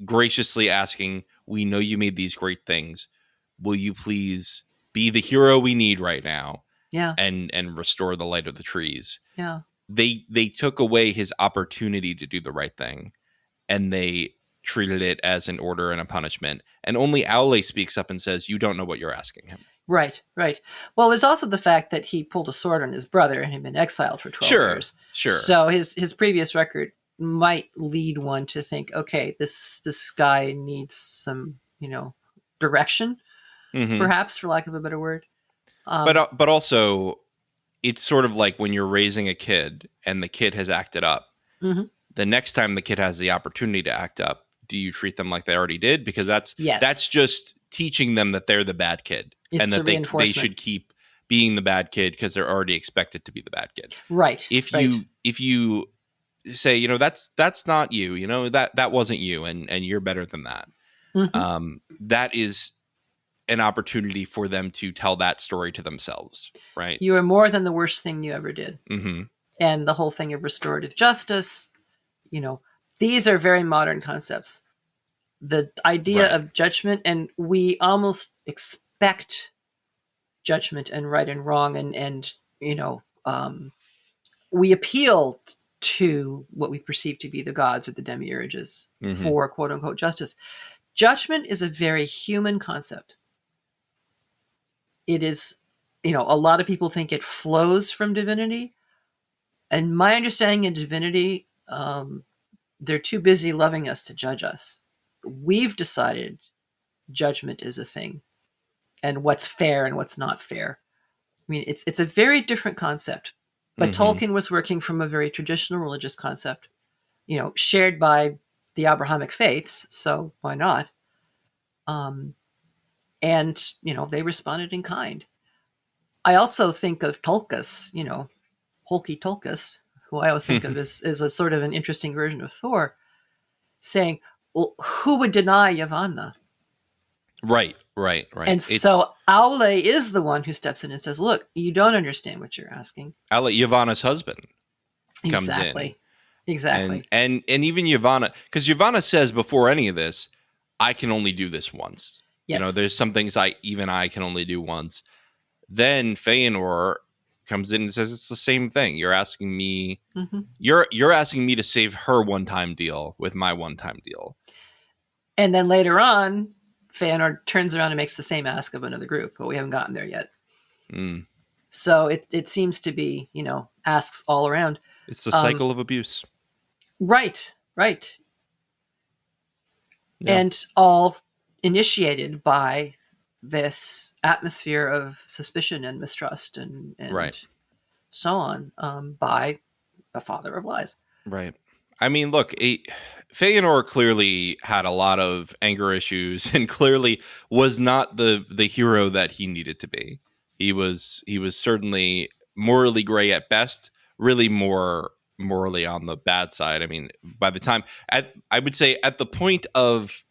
graciously asking, we know you made these great things, will you please be the hero we need right now? Yeah. And restore the light of the trees. Yeah. They took away his opportunity to do the right thing, and they treated it as an order and a punishment. And only Aule speaks up and says, you don't know what you're asking him. Right. Well, there's also the fact that he pulled a sword on his brother and had been exiled for 12 years. Sure. So his previous record might lead one to think, okay, this guy needs some, direction, perhaps, for lack of a better word. But also, it's sort of like when you're raising a kid and the kid has acted up. Mm-hmm. The next time the kid has the opportunity to act up, do you treat them like they already did? Because that's just teaching them that they're the bad kid, and that they should keep being the bad kid because they're already expected to be the bad kid. Right. If you say, that's not you, that wasn't you, and you're better than that. Mm-hmm. That is an opportunity for them to tell that story to themselves, right? You are more than the worst thing you ever did. Mm-hmm. And the whole thing of restorative justice, these are very modern concepts. The idea of judgment, and we almost expect judgment and right and wrong, and we appeal to what we perceive to be the gods or the demiurges for quote unquote justice. Judgment is a very human concept. It is, a lot of people think it flows from divinity. And my understanding in divinity, they're too busy loving us to judge us. We've decided judgment is a thing, and what's fair and what's not fair. I mean, it's a very different concept. But Tolkien was working from a very traditional religious concept, shared by the Abrahamic faiths. So why not? And, they responded in kind. I also think of Tulkas, Holky Tulkas, who I always think of as a sort of an interesting version of Thor, saying, well, who would deny Yavanna? Right. And so Aule is the one who steps in and says, look, you don't understand what you're asking. Aule, Yavanna's husband, comes in. Exactly. And even Yavanna, because Yavanna says before any of this, I can only do this once. Yes. There's some things I can only do once. Then Fëanor comes in and says it's the same thing. You're asking me, you're asking me to save her one-time deal with my one-time deal. And then later on, Fëanor turns around and makes the same ask of another group, but we haven't gotten there yet. So it seems to be, asks all around. It's the cycle of abuse. Right. Yeah. And all initiated by this atmosphere of suspicion and mistrust and so on by the father of lies. Right. I mean, look, Fëanor clearly had a lot of anger issues and clearly was not the hero that he needed to be. He was certainly morally gray at best, really more morally on the bad side. I mean, by the time I would say at the point of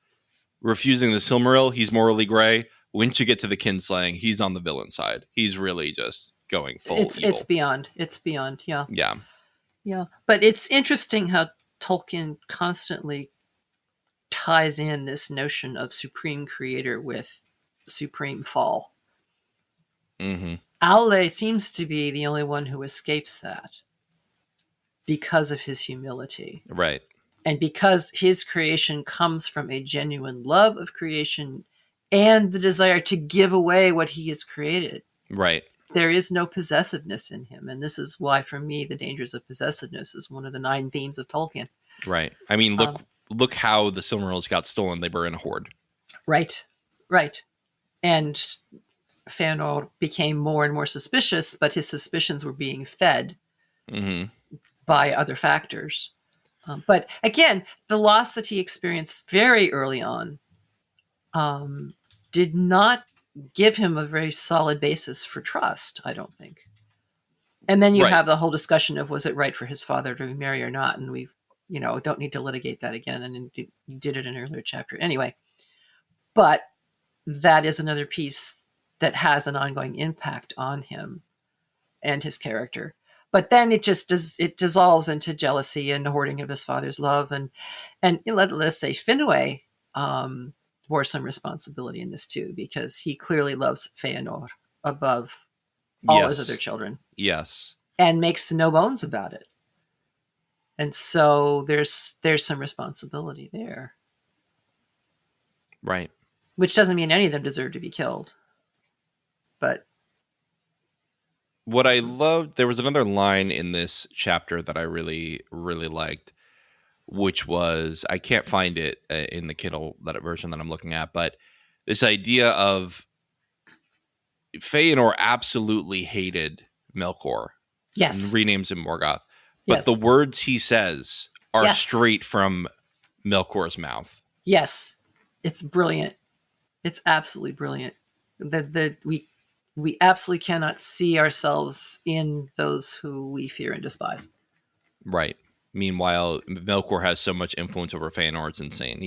refusing the Silmaril, he's morally gray. Once you get to the kinslaying, he's on the villain side. He's really just going full evil. It's beyond. Yeah. Yeah. But it's interesting how Tolkien constantly ties in this notion of supreme creator with supreme fall. Aule seems to be the only one who escapes that because of his humility. Right. And because his creation comes from a genuine love of creation and the desire to give away what he has created. Right. There is no possessiveness in him. And this is why, for me, the dangers of possessiveness is one of the 9 themes of Tolkien. Right. I mean, look how the Silmarils got stolen. They were in a horde. Right. And Fëanor became more and more suspicious, but his suspicions were being fed by other factors. But again, the loss that he experienced very early on did not give him a very solid basis for trust, I don't think. And then you Right. have the whole discussion of was it right for his father to marry or not? And we've, don't need to litigate that again. And you did it in an earlier chapter anyway. But that is another piece that has an ongoing impact on him and his character. But then it just it dissolves into jealousy and hoarding of his father's love. And let's say Finwë bore some responsibility in this too, because he clearly loves Fëanor above all his other children. Yes. And makes no bones about it. And so there's some responsibility there. Right. Which doesn't mean any of them deserve to be killed. But what I loved, there was another line in this chapter that I really, really liked, which was, I can't find it in the Kindle version that I'm looking at, but this idea of Fëanor absolutely hated Melkor. Yes. And renames him Morgoth. But Yes. the words he says are Yes. straight from Melkor's mouth. Yes. It's brilliant. It's absolutely brilliant. We absolutely cannot see ourselves in those who we fear and despise. Right. Meanwhile, Melkor has so much influence over Fëanor, it's insane.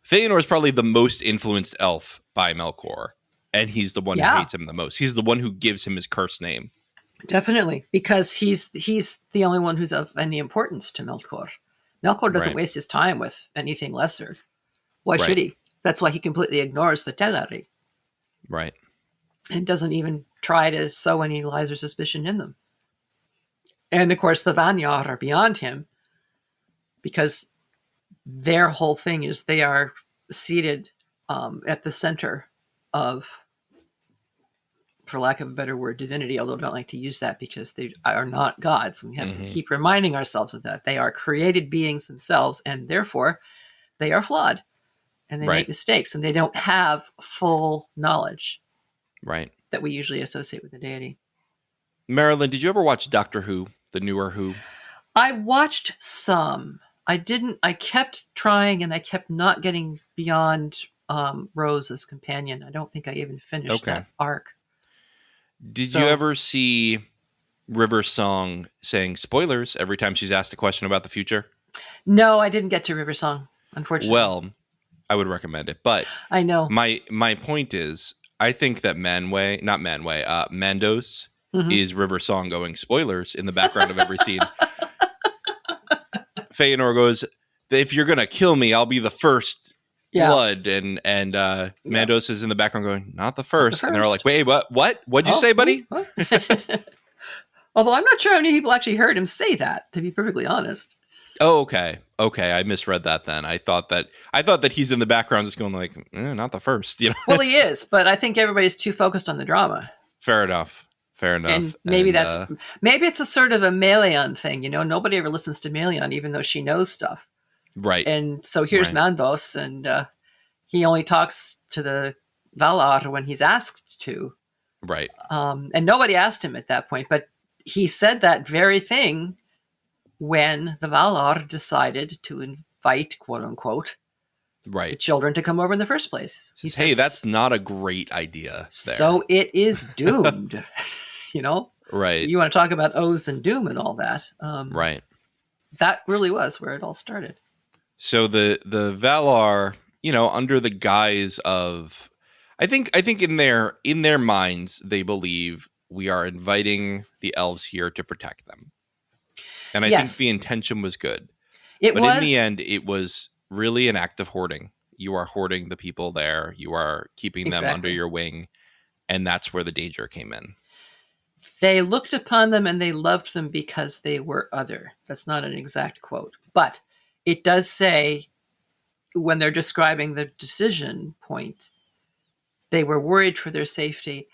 Fëanor is probably the most influenced elf by Melkor, and he's the one who hates him the most. He's the one who gives him his cursed name. Definitely, because he's the only one who's of any importance to Melkor. Melkor doesn't Right. waste his time with anything lesser. Why should he? That's why he completely ignores the Teleri. Right. And doesn't even try to sow any lies or suspicion in them. And of course, the Vanyar are beyond him, because their whole thing is they are seated at the center of, for lack of a better word, divinity, although I don't like to use that because they are not gods. We have to keep reminding ourselves of that. They are created beings themselves, and therefore they are flawed, and they make mistakes, and they don't have full knowledge that we usually associate with the deity. Marilyn, did you ever watch Doctor Who, the newer Who? I watched some. I kept trying, and I kept not getting beyond Rose as companion. I don't think I even finished that arc. Did you ever see River's song saying spoilers every time she's asked a question about the future? No, I didn't get to River Song, unfortunately. Well, I would recommend it, but I know. My point is, I think that Mandos is River Song going spoilers in the background of every scene. Fëanor goes, if you're gonna kill me, I'll be the first blood, and Mandos is in the background going, not the first. And they're all like, wait, what'd you say, buddy? Although I'm not sure how many people actually heard him say that, to be perfectly honest. Oh, okay, I misread that then. I thought that he's in the background just going like, not the first, Well, he is, but I think everybody's too focused on the drama. Fair enough. And maybe maybe it's a sort of a Melian thing, nobody ever listens to Melian even though she knows stuff. Right. And so here's Mandos, and he only talks to the Valar when he's asked to. Right. And nobody asked him at that point, but he said that very thing when the Valar decided to invite, quote unquote, the children to come over in the first place. He said, hey, that's not a great idea. There. So it is doomed, Right. You want to talk about oaths and doom and all that. Right. That really was where it all started. So the Valar, under the guise of, I think in their minds, they believe we are inviting the elves here to protect them. And I think the intention was good. But in the end, it was really an act of hoarding. You are hoarding the people there. You are keeping them under your wing. And that's where the danger came in. They looked upon them and they loved them because they were other. That's not an exact quote. But it does say, when they're describing the decision point, they were worried for their safety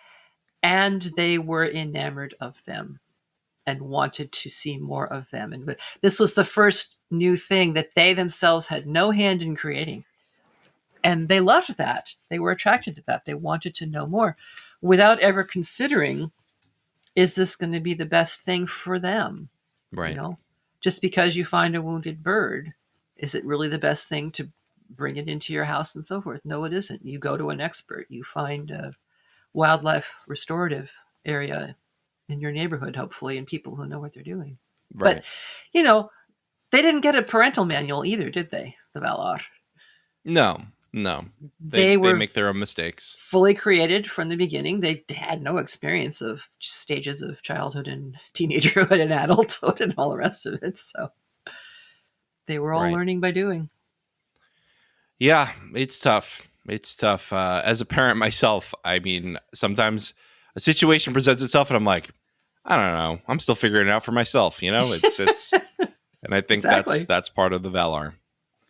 and they were enamored of them and wanted to see more of them. And this was the first new thing that they themselves had no hand in creating. And they loved that. They were attracted to that. They wanted to know more without ever considering, is this going to be the best thing for them? Right. just because you find a wounded bird, is it really the best thing to bring it into your house and so forth? No, it isn't. You go to an expert. You find a wildlife restorative area in your neighborhood, hopefully, and people who know what they're doing. Right. But, they didn't get a parental manual either, did they, the Valar? No. They make their own mistakes. Fully created from the beginning. They had no experience of stages of childhood and teenagerhood and adulthood and all the rest of it. So they were all learning by doing. Yeah, it's tough. It's tough. As a parent myself, I mean, sometimes a situation presents itself and I'm like, I don't know. I'm still figuring it out for myself. It's and I think Exactly. that's part of the Valar.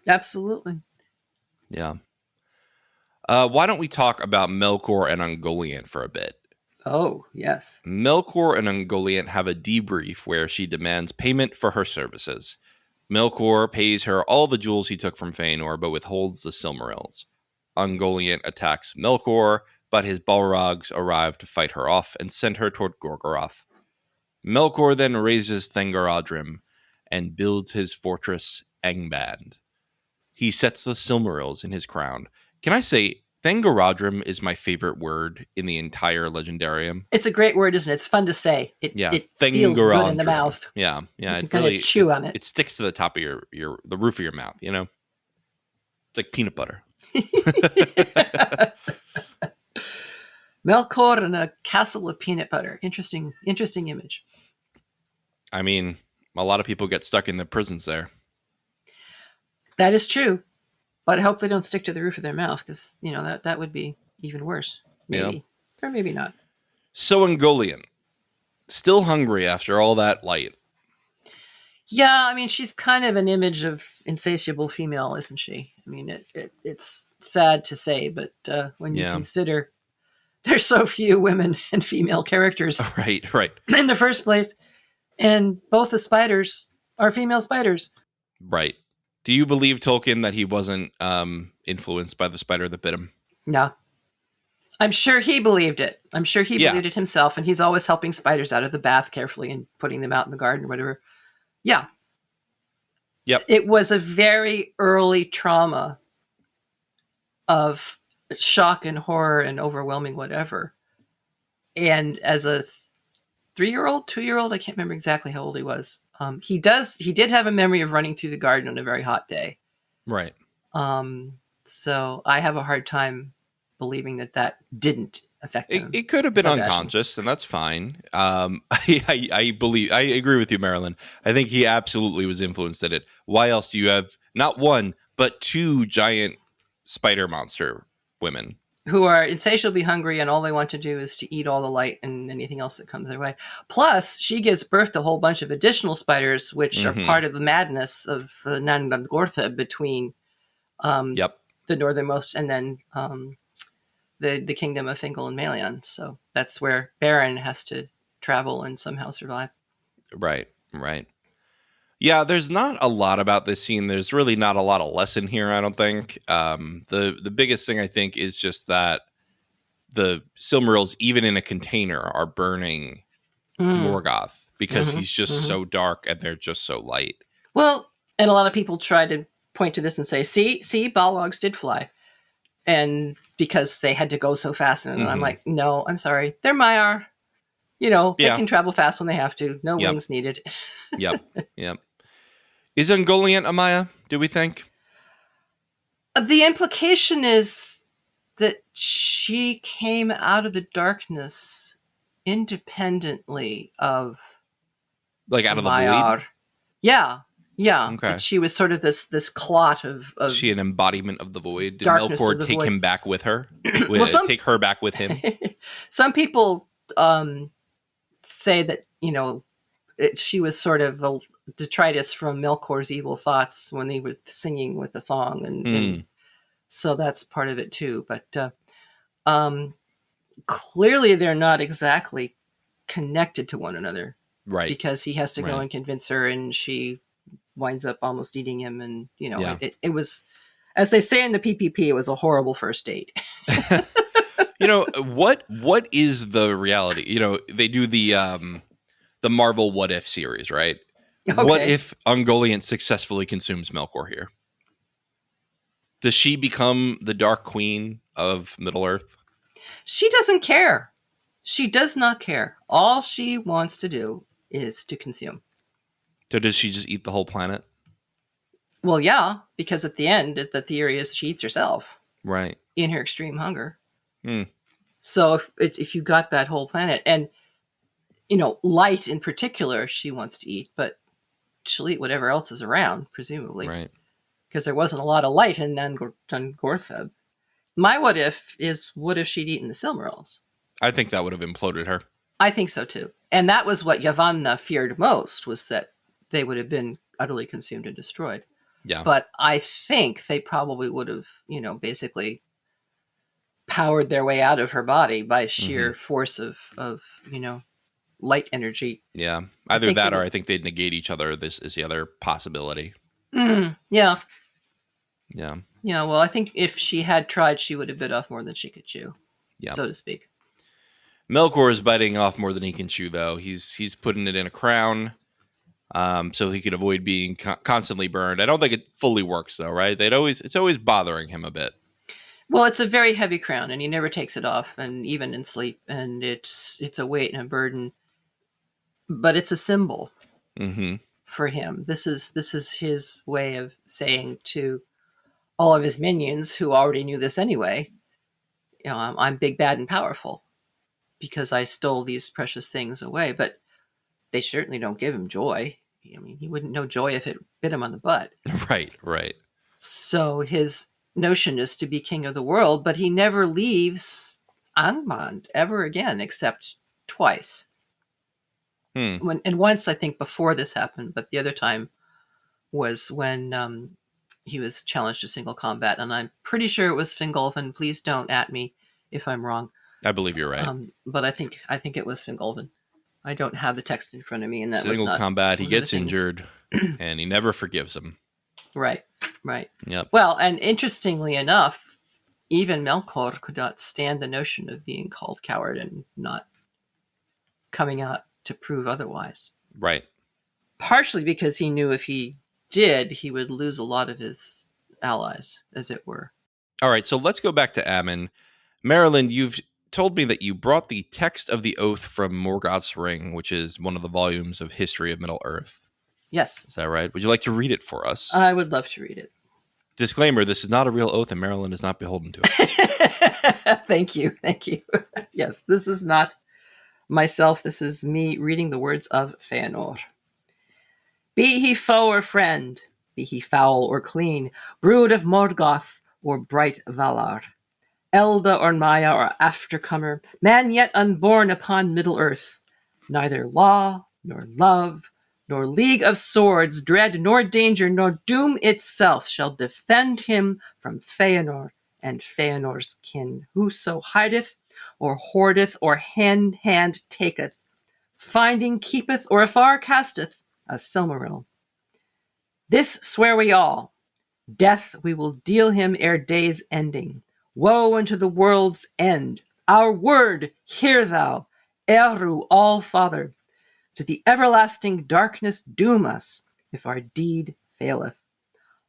Absolutely. Yeah. Why don't we talk about Melkor and Ungoliant for a bit? Oh, yes. Melkor and Ungoliant have a debrief where she demands payment for her services. Melkor pays her all the jewels he took from Fëanor, but withholds the Silmarils. Ungoliant attacks Melkor, but his Balrogs arrive to fight her off and send her toward Gorgoroth. Melkor then raises Thangorodrim and builds his fortress Angband. He sets the Silmarils in his crown. Can I say, Thangorodrim is my favorite word in the entire Legendarium. It's a great word, isn't it? It's fun to say. It feels good in the mouth. Yeah. You can kind of chew on it. It sticks to the top of the roof of your mouth, It's like peanut butter. Melkor and a castle of peanut butter. Interesting image. I mean, a lot of people get stuck in the prisons there. That is true. But I hope they don't stick to the roof of their mouth because, that would be even worse. Maybe. Yeah. Or maybe not. So Ungoliant, still hungry after all that light. Yeah, I mean, she's kind of an image of insatiable female, isn't she? I mean, it's sad to say, but when you consider there's so few women and female characters right in the first place, and both the spiders are female spiders. Right. Do you believe Tolkien that he wasn't influenced by the spider that bit him? No. I'm sure he believed it. I'm sure he believed it himself, and he's always helping spiders out of the bath carefully and putting them out in the garden or whatever. Yeah. Yep. It was a very early trauma of shock and horror and overwhelming whatever. And as a 3-year-old, 2-year-old, I can't remember exactly how old he was. He did have a memory of running through the garden on a very hot day. Right. So I have a hard time believing that didn't affect him. It could have been unconscious, and that's fine. I agree with you, Marilyn. I think he absolutely was influenced in it. Why else do you have not one, but 2 giant spider monster women who are insatiably hungry, and all they want to do is to eat all the light and anything else that comes their way. Plus, she gives birth to a whole bunch of additional spiders, which are part of the madness of the Nangongortha between the northernmost and then the kingdom of Thingol and Melian. So that's where Beren has to travel and somehow survive. Right. Yeah, there's not a lot about this scene. There's really not a lot of lesson here, I don't think. The biggest thing, I think, is just that the Silmarils, even in a container, are burning Morgoth because he's just so dark and they're just so light. Well, and a lot of people try to point to this and say, see, Balrogs did fly. And because they had to go so fast. And I'm like, no, I'm sorry. They're Maiar. They can travel fast when they have to. No wings needed. Yep. Is Ungoliant a Maya, do we think? The implication is that she came out of the darkness independently of like out of Maiar. the void? Yeah. Okay. But she was sort of this clot of Is she an embodiment of the void? Did darkness Melkor of the take void. him back with her? Take her back with him? Some people say that, she was sort of a detritus from Melkor's evil thoughts when they were singing with the song. And so that's part of it too. But clearly they're not exactly connected to one another. Right. Because he has to go and convince her, and she winds up almost eating him. And, it was, as they say in the PPP, it was a horrible first date. What is the reality? They do the Marvel What If series, right? What if Ungoliant successfully consumes Melkor here? Does she become the Dark Queen of Middle-earth? She doesn't care. She does not care. All she wants to do is to consume. So does she just eat the whole planet? Well, yeah, because at the end, the theory is she eats herself. Right. In her extreme hunger. Hmm. So if you got that whole planet, and, light in particular, she wants to eat, but she'll eat whatever else is around, presumably. Right. Because there wasn't a lot of light in Ungortheb. My what if is, what if she'd eaten the Silmarils? I think that would have imploded her. I think so too. And that was what Yavanna feared most, was that they would have been utterly consumed and destroyed. Yeah. But I think they probably would have, basically powered their way out of her body by sheer force of light energy. Yeah. Either that or I think they'd negate each other. This is the other possibility. Yeah. Yeah. Yeah, well, I think if she had tried, she would have bit off more than she could chew, so to speak. Melkor is biting off more than he can chew, though. He's putting it in a crown so he could avoid being constantly burned. I don't think it fully works, though, right? It's always bothering him a bit. Well, it's a very heavy crown, and he never takes it off, and even in sleep, and it's a weight and a burden. But it's a symbol for him. This is his way of saying to all of his minions, who already knew this anyway, I'm big, bad, and powerful because I stole these precious things away. But they certainly don't give him joy. I mean, he wouldn't know joy if it bit him on the butt. Right. So his notion is to be king of the world, but he never leaves Angmar ever again, except twice. And once, I think, before this happened, but the other time was when he was challenged to single combat, and I'm pretty sure it was Fingolfin. Please don't at me if I'm wrong. I believe you're right. But I think it was Fingolfin. I don't have the text in front of me, and that single was not combat. He gets injured, and he never forgives him. Right. Yep. Well, and interestingly enough, even Melkor could not stand the notion of being called coward and not coming out to prove otherwise. Right. Partially because he knew if he did, he would lose a lot of his allies, as it were. All right, so let's go back to Ammon. Marilyn, you've told me that you brought the text of the oath from Morgoth's Ring, which is one of the volumes of History of Middle-earth. Yes. Is that right? Would you like to read it for us? I would love to read it. Disclaimer, this is not a real oath and Marilyn is not beholden to it. Thank you. Yes, this is not myself. This is me reading the words of Fëanor. Be he foe or friend, be he foul or clean, brood of Morgoth or bright Valar, Elda or Maya or aftercomer, man yet unborn upon Middle-earth, neither law nor love, nor league of swords, dread nor danger, nor doom itself shall defend him from Fëanor and Fëanor's kin. Whoso hideth, or hoardeth, or hand taketh, finding keepeth, or afar casteth a Silmaril. This swear we all, death we will deal him ere day's ending. Woe unto the world's end. Our word hear thou, Eru All-Father. To the everlasting darkness doom us, if our deed faileth.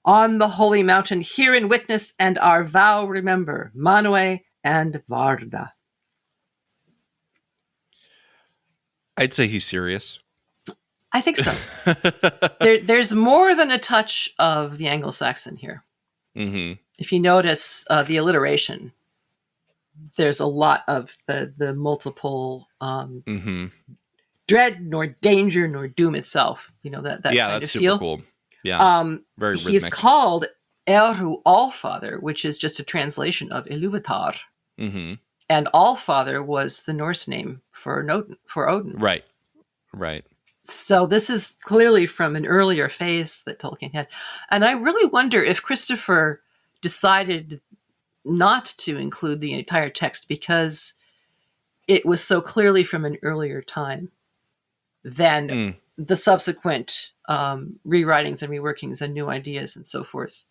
On the holy mountain hear and witness, and our vow remember, Manwe and Varda. I'd say he's serious. I think so. There's more than a touch of the Anglo-Saxon here. Mm-hmm. If you notice the alliteration, there's a lot of the multiple dread, nor danger, nor doom itself. You know, that kind that's of super feel. Cool. Yeah, very rhythmic. He's called Eru All-Father, which is just a translation of Iluvatar. Mm-hmm. And All-Father was the Norse name for Odin. Right. So this is clearly from an earlier phase that Tolkien had. And I really wonder if Christopher decided not to include the entire text because it was so clearly from an earlier time than the subsequent rewritings and reworkings and new ideas and so forth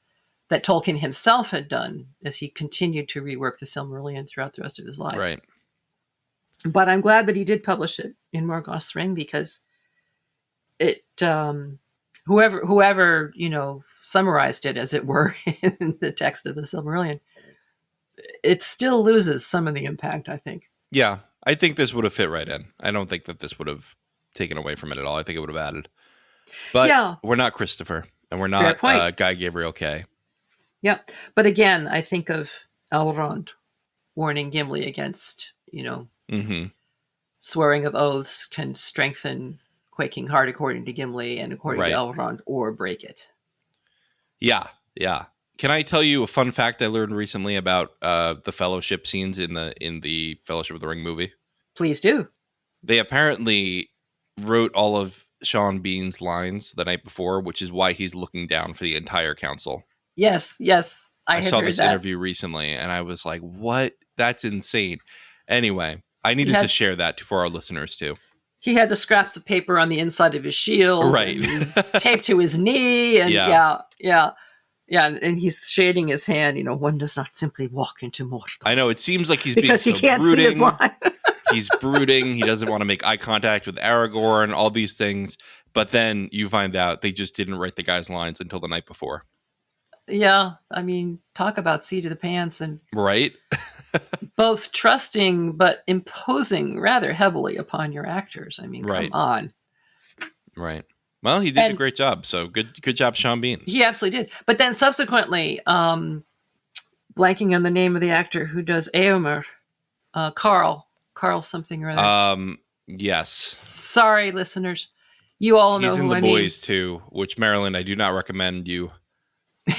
that Tolkien himself had done as he continued to rework the Silmarillion throughout the rest of his life. Right. But I'm glad that he did publish it in Morgoth's Ring because it whoever summarized it, as it were, in the text of the Silmarillion, it still loses some of the impact, I think. Yeah, I think this would have fit right in. I don't think that this would have taken away from it at all. I think it would have added. But we're not Christopher, and we're not Guy Gabriel Kay. Yeah, but again, I think of Elrond warning Gimli against, swearing of oaths can strengthen quaking heart, according to Gimli, and according to Elrond, or break it. Yeah. Can I tell you a fun fact I learned recently about the Fellowship scenes in the Fellowship of the Ring movie? Please do. They apparently wrote all of Sean Bean's lines the night before, which is why he's looking down for the entire council. Yes. I saw this interview recently, and I was like, what? That's insane. Anyway, I needed to share that for our listeners, too. He had the scraps of paper on the inside of his shield, right, taped to his knee, and yeah, and he's shading his hand. One does not simply walk into Mordor. I know, it seems like he's because being so can't brooding. See his line. He's brooding. He doesn't want to make eye contact with Aragorn, all these things. But then you find out they just didn't write the guy's lines until the night before. Yeah, I mean, talk about seat of the pants, and right. Both trusting but imposing rather heavily upon your actors. I mean, come on. Right. Well, he did a great job. So good job, Sean Bean. He absolutely did. But then subsequently, blanking on the name of the actor who does Éomer, Carl something or other. Yes. Sorry, listeners. You all know who I mean. He's in The Boys too, which, Marilyn, I do not recommend you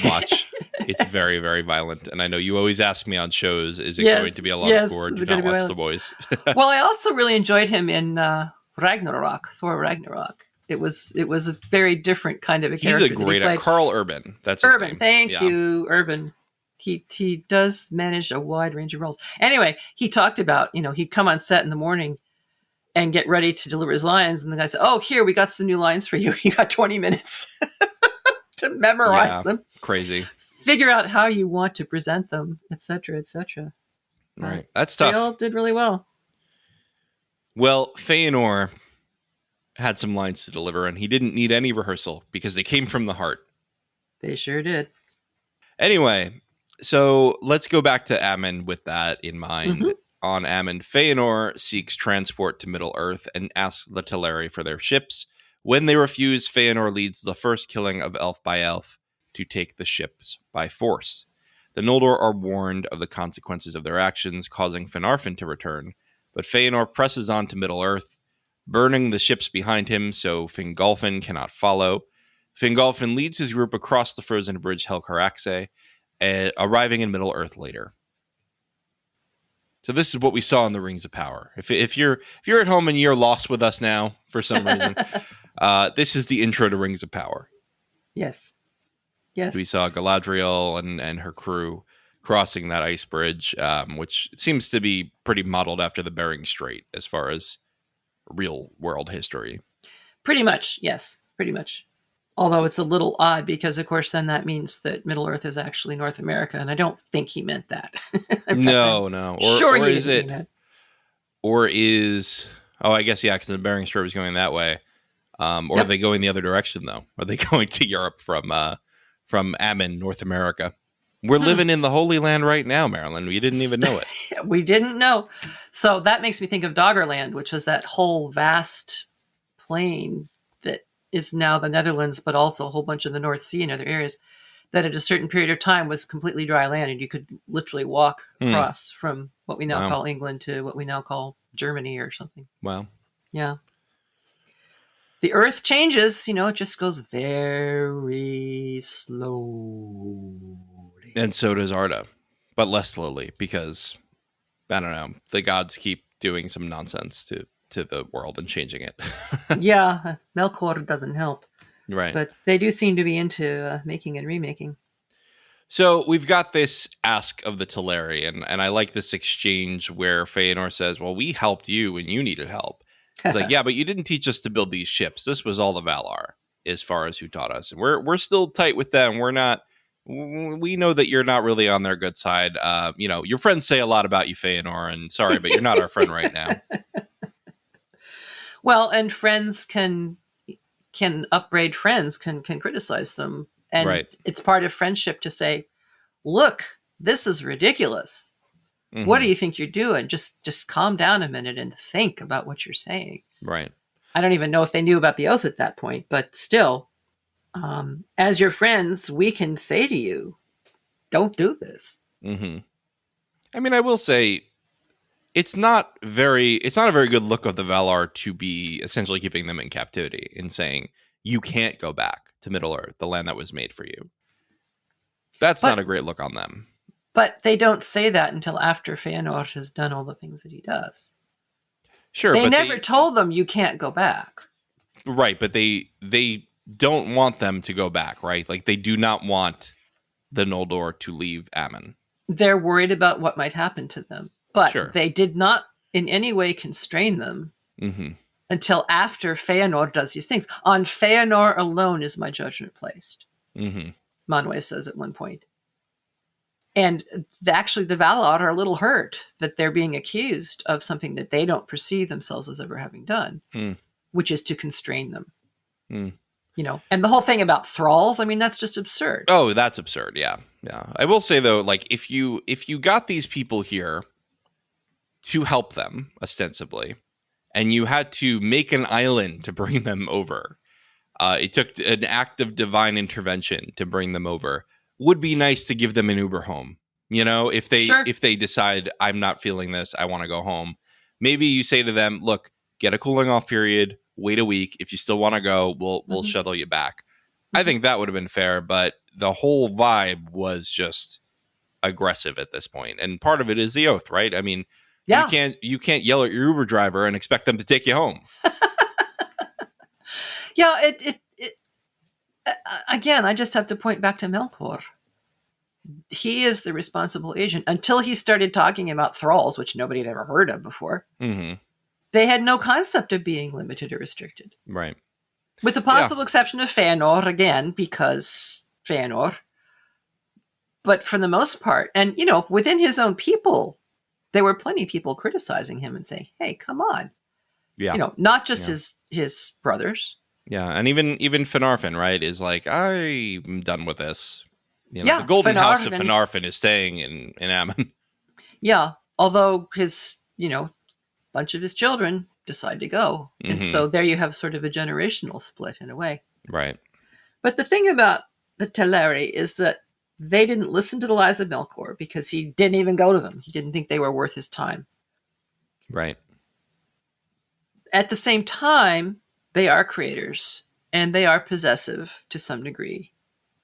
watch. It's very, very violent. And I know you always ask me on shows, is it going to be a lot of gore? Do not watch The Boys. Well, I also really enjoyed him in Thor Ragnarok. It was a very different kind of a character. He's a great actor. Carl Urban. That's his name. Thank you, Urban. He does manage a wide range of roles. Anyway, he talked about, he'd come on set in the morning and get ready to deliver his lines. And the guy said, oh, here, we got some new lines for you. You got 20 minutes to memorize them. Crazy. Figure out how you want to present them, et cetera, et cetera. Right. That's tough. They all did really well. Well, Fëanor had some lines to deliver, and he didn't need any rehearsal because they came from the heart. They sure did. Anyway, so let's go back to Ammon with that in mind. Mm-hmm. On Ammon, Fëanor seeks transport to Middle-earth and asks the Teleri for their ships. When they refuse, Fëanor leads the first killing of elf by elf to take the ships by force. The Noldor are warned of the consequences of their actions, causing Finarfin to return, but Fëanor presses on to Middle-earth, burning the ships behind him so Fingolfin cannot follow. Fingolfin leads his group across the frozen bridge Helcaraxe, arriving in Middle-earth later. So this is what we saw in the Rings of Power. If you're at home and you're lost with us now for some reason, this is the intro to Rings of Power. Yes. We saw Galadriel and her crew crossing that ice bridge, which seems to be pretty modeled after the Bering Strait as far as real world history. Pretty much, yes. Pretty much. Although it's a little odd because, of course, then that means that Middle-earth is actually North America, and I don't think he meant that. No. Or is it? Or is... Oh, I guess, yeah, because the Bering Strait was going that way. Or are they going the other direction, though? Are they going to Europe from Ammon, North America? We're living in the Holy Land right now, Marilyn. We didn't even know it. We didn't know. So that makes me think of Doggerland, which was that whole vast plain that is now the Netherlands, but also a whole bunch of the North Sea and other areas that at a certain period of time was completely dry land, and you could literally walk across from what we now call England to what we now call Germany or something. Wow. Yeah. The earth changes, it just goes very slowly. And so does Arda, but less slowly because, I don't know, the gods keep doing some nonsense to the world and changing it. Yeah, Melkor doesn't help. Right. But they do seem to be into making and remaking. So we've got this ask of the Teleri, and I like this exchange where Fëanor says, well, we helped you when you needed help. It's like, yeah, but you didn't teach us to build these ships. This was all the Valar, as far as who taught us. And we're still tight with them. We know that you're not really on their good side. Your friends say a lot about you, Fëanor, and sorry, but you're not our friend right now. Well, and friends can can upbraid friends, can criticize them. And Right. it's part of friendship to say, look, this is ridiculous. Mhm. What do you think you're doing? Just calm down a minute and think about what you're saying. Right. I don't even know if they knew about the oath at that point, but still, as your friends, we can say to you, don't do this. Mm-hmm. I mean, I will say it's not a very good look of the Valar to be essentially keeping them in captivity and saying you can't go back to Middle Earth, the land that was made for you. That's not a great look on them. But they don't say that until after Fëanor has done all the things that he does. Sure, they but never told them you can't go back. Right, but they don't want them to go back, right? Like they do not want the Noldor to leave Ammon. They're worried about what might happen to them. But Sure. They did not in any way constrain them until after Fëanor does these things. On Fëanor alone is my judgment placed. Manwë says at one point. And actually the Valar are a little hurt that they're being accused of something that they don't perceive themselves as ever having done, which is to constrain them. You know, and the whole thing about thralls, I mean, that's just absurd. Oh, that's absurd. Yeah. Yeah. I will say though, like if you got these people here to help them ostensibly, and you had to make an island to bring them over, it took an act of divine intervention to bring them over. Would be nice to give them an Uber home. You know, if they decide I'm not feeling this, I want to go home. Maybe you say to them, look, get a cooling off period, wait a week. If you still want to go, we'll shuttle you back. I think that would have been fair, but the whole vibe was just aggressive at this point. And part of it is the oath, right? I mean, you can't yell at your Uber driver and expect them to take you home. Yeah, again, I just have to point back to Melkor. He is the responsible agent. Until he started talking about thralls, which nobody had ever heard of before, they had no concept of being limited or restricted. Right. With the possible exception of Fëanor, again, because Fëanor. But for the most part, and, you know, within his own people, there were plenty of people criticizing him and saying, hey, come on. Yeah. You know, not just his brothers. Yeah, and even Finarfin, right, is like, I'm done with this. You know, the Golden House of Finarfin is staying in Ammon. Yeah, although his, you know, bunch of his children decide to go. And so there you have sort of a generational split in a way. Right. But the thing about the Teleri is that they didn't listen to the lies of Melkor because he didn't even go to them. He didn't think they were worth his time. Right. At the same time, they are creators and they are possessive to some degree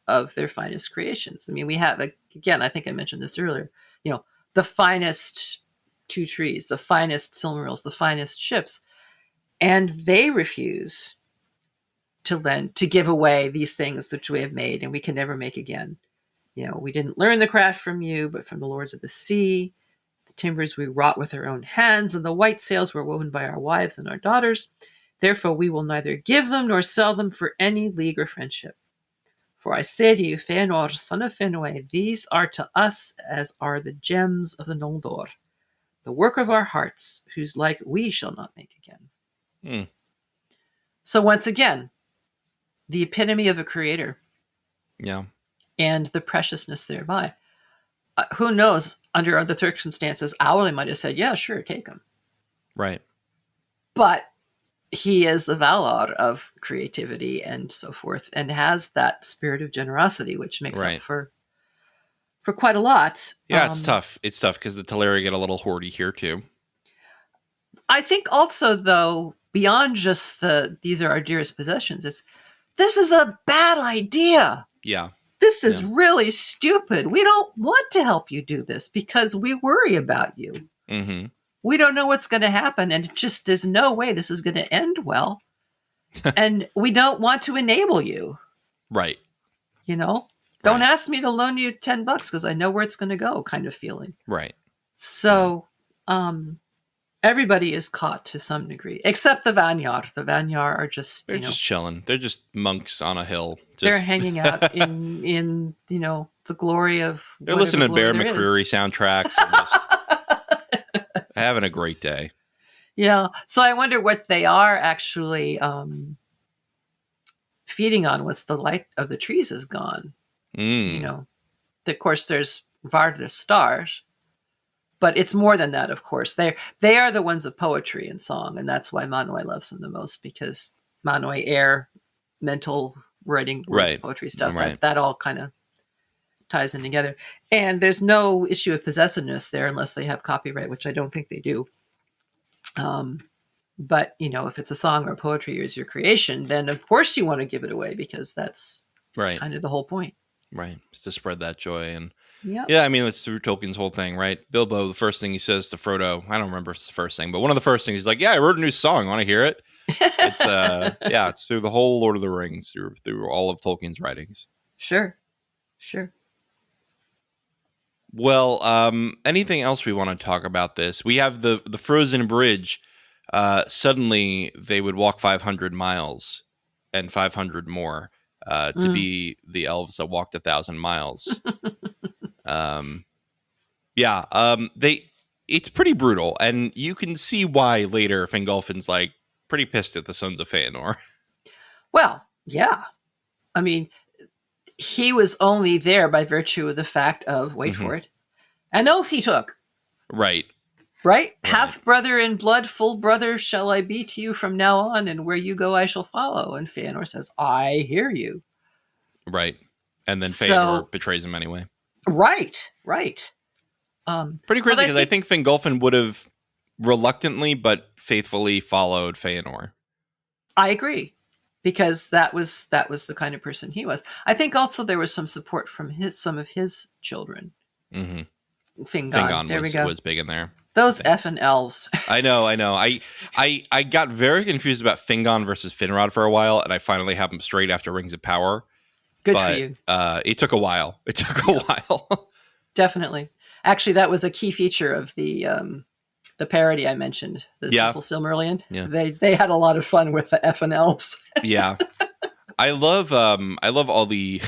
of their finest creations. I mean, we have, again, I think I mentioned this earlier, you know, the finest two trees, the finest Silmarils, the finest ships, and they refuse to give away these things which we have made and we can never make again. You know, we didn't learn the craft from you, but from the lords of the sea. The timbers we wrought with our own hands, and the white sails were woven by our wives and our daughters. Therefore, we will neither give them nor sell them for any league or friendship. For I say to you, Fëanor, son of Finwë, these are to us as are the gems of the Noldor, the work of our hearts, whose like we shall not make again. So once again, the epitome of a creator. Yeah. And the preciousness thereby. Who knows, under other circumstances, Aule might have said, yeah, sure, take him. Right. But he is the Valar of creativity and so forth, and has that spirit of generosity, which makes up for quite a lot. Yeah, it's tough. It's tough because the Teleri get a little hoardy here too. I think also, though, beyond just these are our dearest possessions, this is a bad idea. Yeah. This is really stupid. We don't want to help you do this because we worry about you. We don't know what's going to happen, and there's no way this is going to end well. And we don't want to enable you. Right. You know? Don't ask me to loan you $10 because I know where it's going to go, kind of feeling. Right. So, everybody is caught to some degree, except the Vanyar. The Vanyar are just, they're just chilling. They're just monks on a hill. They're hanging out in you know, the glory of. They're listening to Bear McCreary soundtracks and just having a great day. Yeah. So I wonder what they are actually feeding on once the light of the trees is gone. You know, of course, there's Varda's stars, but it's more than that. Of course, they are the ones of poetry and song, and that's why Manwë loves them the most, because Manwë air, mental writing, words, poetry stuff, that all kind of ties in together. And there's no issue of possessiveness there unless they have copyright, which I don't think they do. But, you know, if it's a song or poetry or is your creation, then of course you want to give it away, because that's kind of the whole point. Right. It's to spread that joy. And yeah, I mean, it's through Tolkien's whole thing, right? Bilbo, the first thing he says to Frodo, I don't remember if it's the first thing, but one of the first things, he's like, yeah, I wrote a new song. Want to hear it? It's it's through the whole Lord of the Rings, through all of Tolkien's writings. Sure. Well, anything else we want to talk about this? We have the frozen bridge. Suddenly they would walk 500 miles and 500 more to be the elves that walked 1,000 miles. It's pretty brutal, and you can see why later Fingolfin's like pretty pissed at the Sons of Fëanor. Well, yeah. I mean, he was only there by virtue of the fact of, wait for it, an oath he took. Right. Half brother in blood, full brother shall I be to you from now on, and where you go I shall follow. And Fëanor says, I hear you. Right. And then Fëanor betrays him anyway. Right. Pretty crazy, because I think Fingolfin would have reluctantly but faithfully followed Fëanor. I agree, because that was the kind of person he was. I think also there was some support from some of his children. Mm-hmm. Fingon was big in there. Those effing elves. I know. I got very confused about Fingon versus Finrod for a while, and I finally have them straight after Rings of Power. Good for you. It took a while. Definitely. Actually, that was a key feature of the parody I mentioned, the Simple Silmarillion. Yeah. They had a lot of fun with the effing elves. Yeah. I love all the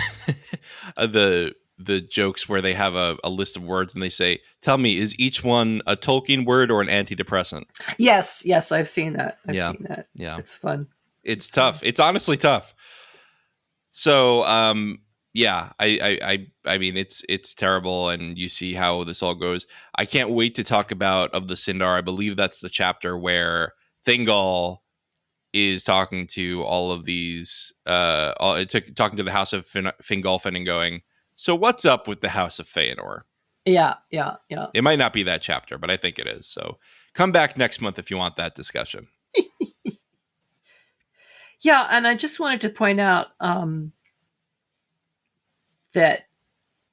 the jokes where they have a list of words and they say, tell me, is each one a Tolkien word or an antidepressant? Yes, I've seen that. I've seen that. Yeah. It's fun. It's tough. It's honestly tough. So, I mean, it's terrible, and you see how this all goes. I can't wait to talk about Of the Sindar. I believe that's the chapter where Thingol is talking to all of these, talking to the House of Fingolfin and going, so what's up with the House of Fëanor? Yeah. It might not be that chapter, but I think it is. So come back next month if you want that discussion. Yeah, and I just wanted to point out that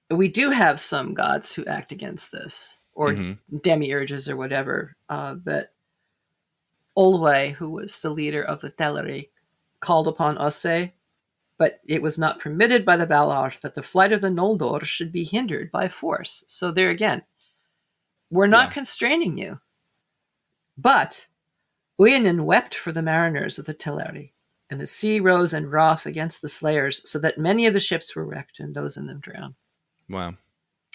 we do have some gods who act against this, or demiurges or whatever, that Aule, who was the leader of the Teleri, called upon Osse, but it was not permitted by the Valar that the flight of the Noldor should be hindered by force. So there again, we're not constraining you. But Uinen wept for the mariners of the Teleri, and the sea rose in wrath against the slayers, so that many of the ships were wrecked and those in them drowned. Wow.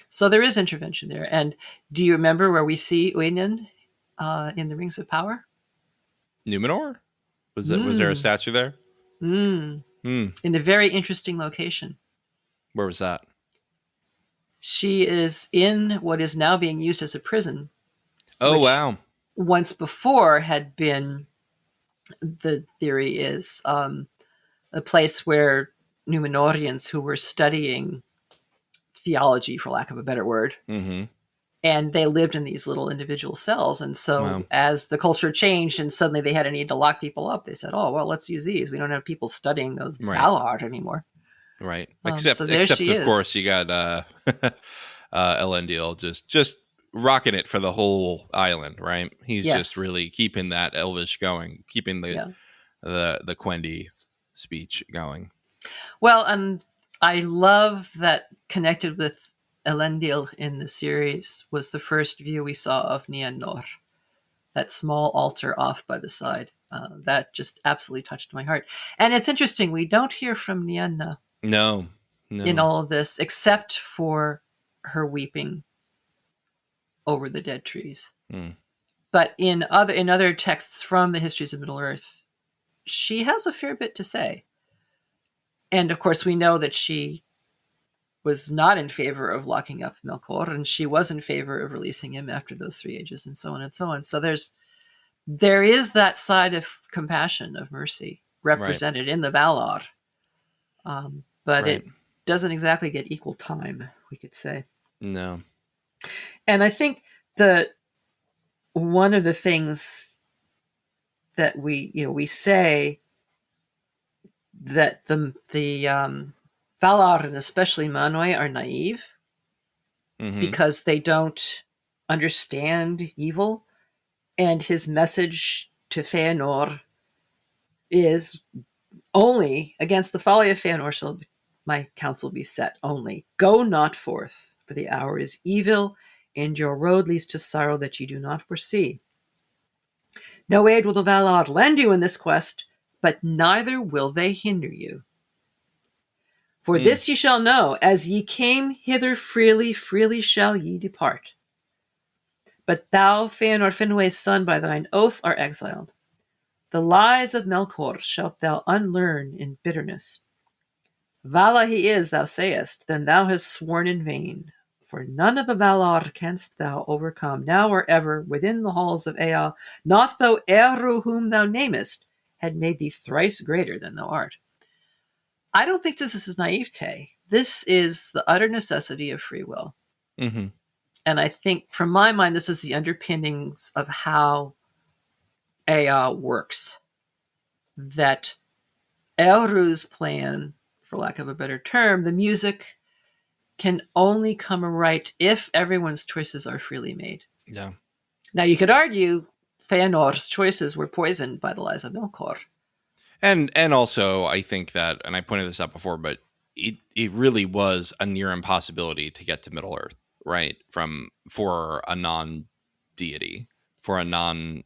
So there is intervention there. And do you remember where we see Uinen in the Rings of Power? Numenor? Was there a statue there? In a very interesting location. Where was that? She is in what is now being used as a prison. Oh, wow. Once before had been, the theory is, a place where Numenorians who were studying theology, for lack of a better word, and they lived in these little individual cells. And so as the culture changed and suddenly they had a need to lock people up, they said, oh, well, let's use these. We don't have people studying those Valar anymore. Right. Except of course, you got Elendil just rocking it for the whole island, right? He's just really keeping that Elvish going, keeping the Quendi speech going. Well, and I love that connected with Elendil in the series was the first view we saw of Nienor, that small altar off by the side. That just absolutely touched my heart. And it's interesting, we don't hear from Nienna no in all of this, except for her weeping over the dead trees. But in other texts from the histories of Middle Earth, she has a fair bit to say. And of course, we know that she was not in favor of locking up Melkor, and she was in favor of releasing him after those 3 ages, and so on and so on. So there is that side of compassion, of mercy, represented in the Valar. But it doesn't exactly get equal time, we could say. No. And I think one of the things that we say that the Valar, and especially Manwë, are naive because they don't understand evil, and his message to Fëanor is only against the folly of Fëanor shall my counsel be set only. Go not forth, for the hour is evil, and your road leads to sorrow that you do not foresee. No aid will the Valar lend you in this quest, but neither will they hinder you. For this ye shall know, as ye came hither freely, freely shall ye depart. But thou, Fëanor Finwë's son, by thine oath are exiled. The lies of Melkor shalt thou unlearn in bitterness. Vala he is, thou sayest, then thou hast sworn in vain. For none of the Valar canst thou overcome, now or ever, within the halls of Ea, not though Eru, whom thou namest, had made thee thrice greater than thou art. I don't think this is naivete. This is the utter necessity of free will. Mm-hmm. And I think, from my mind, this is the underpinnings of how Ea works. That Eru's plan, for lack of a better term, the music, can only come right if everyone's choices are freely made. Yeah. Now, you could argue Fëanor's choices were poisoned by the lies of Melkor. And also, I think that, and I pointed this out before, but it really was a near impossibility to get to Middle Earth, right? For a non-deity, for a non-Ainu.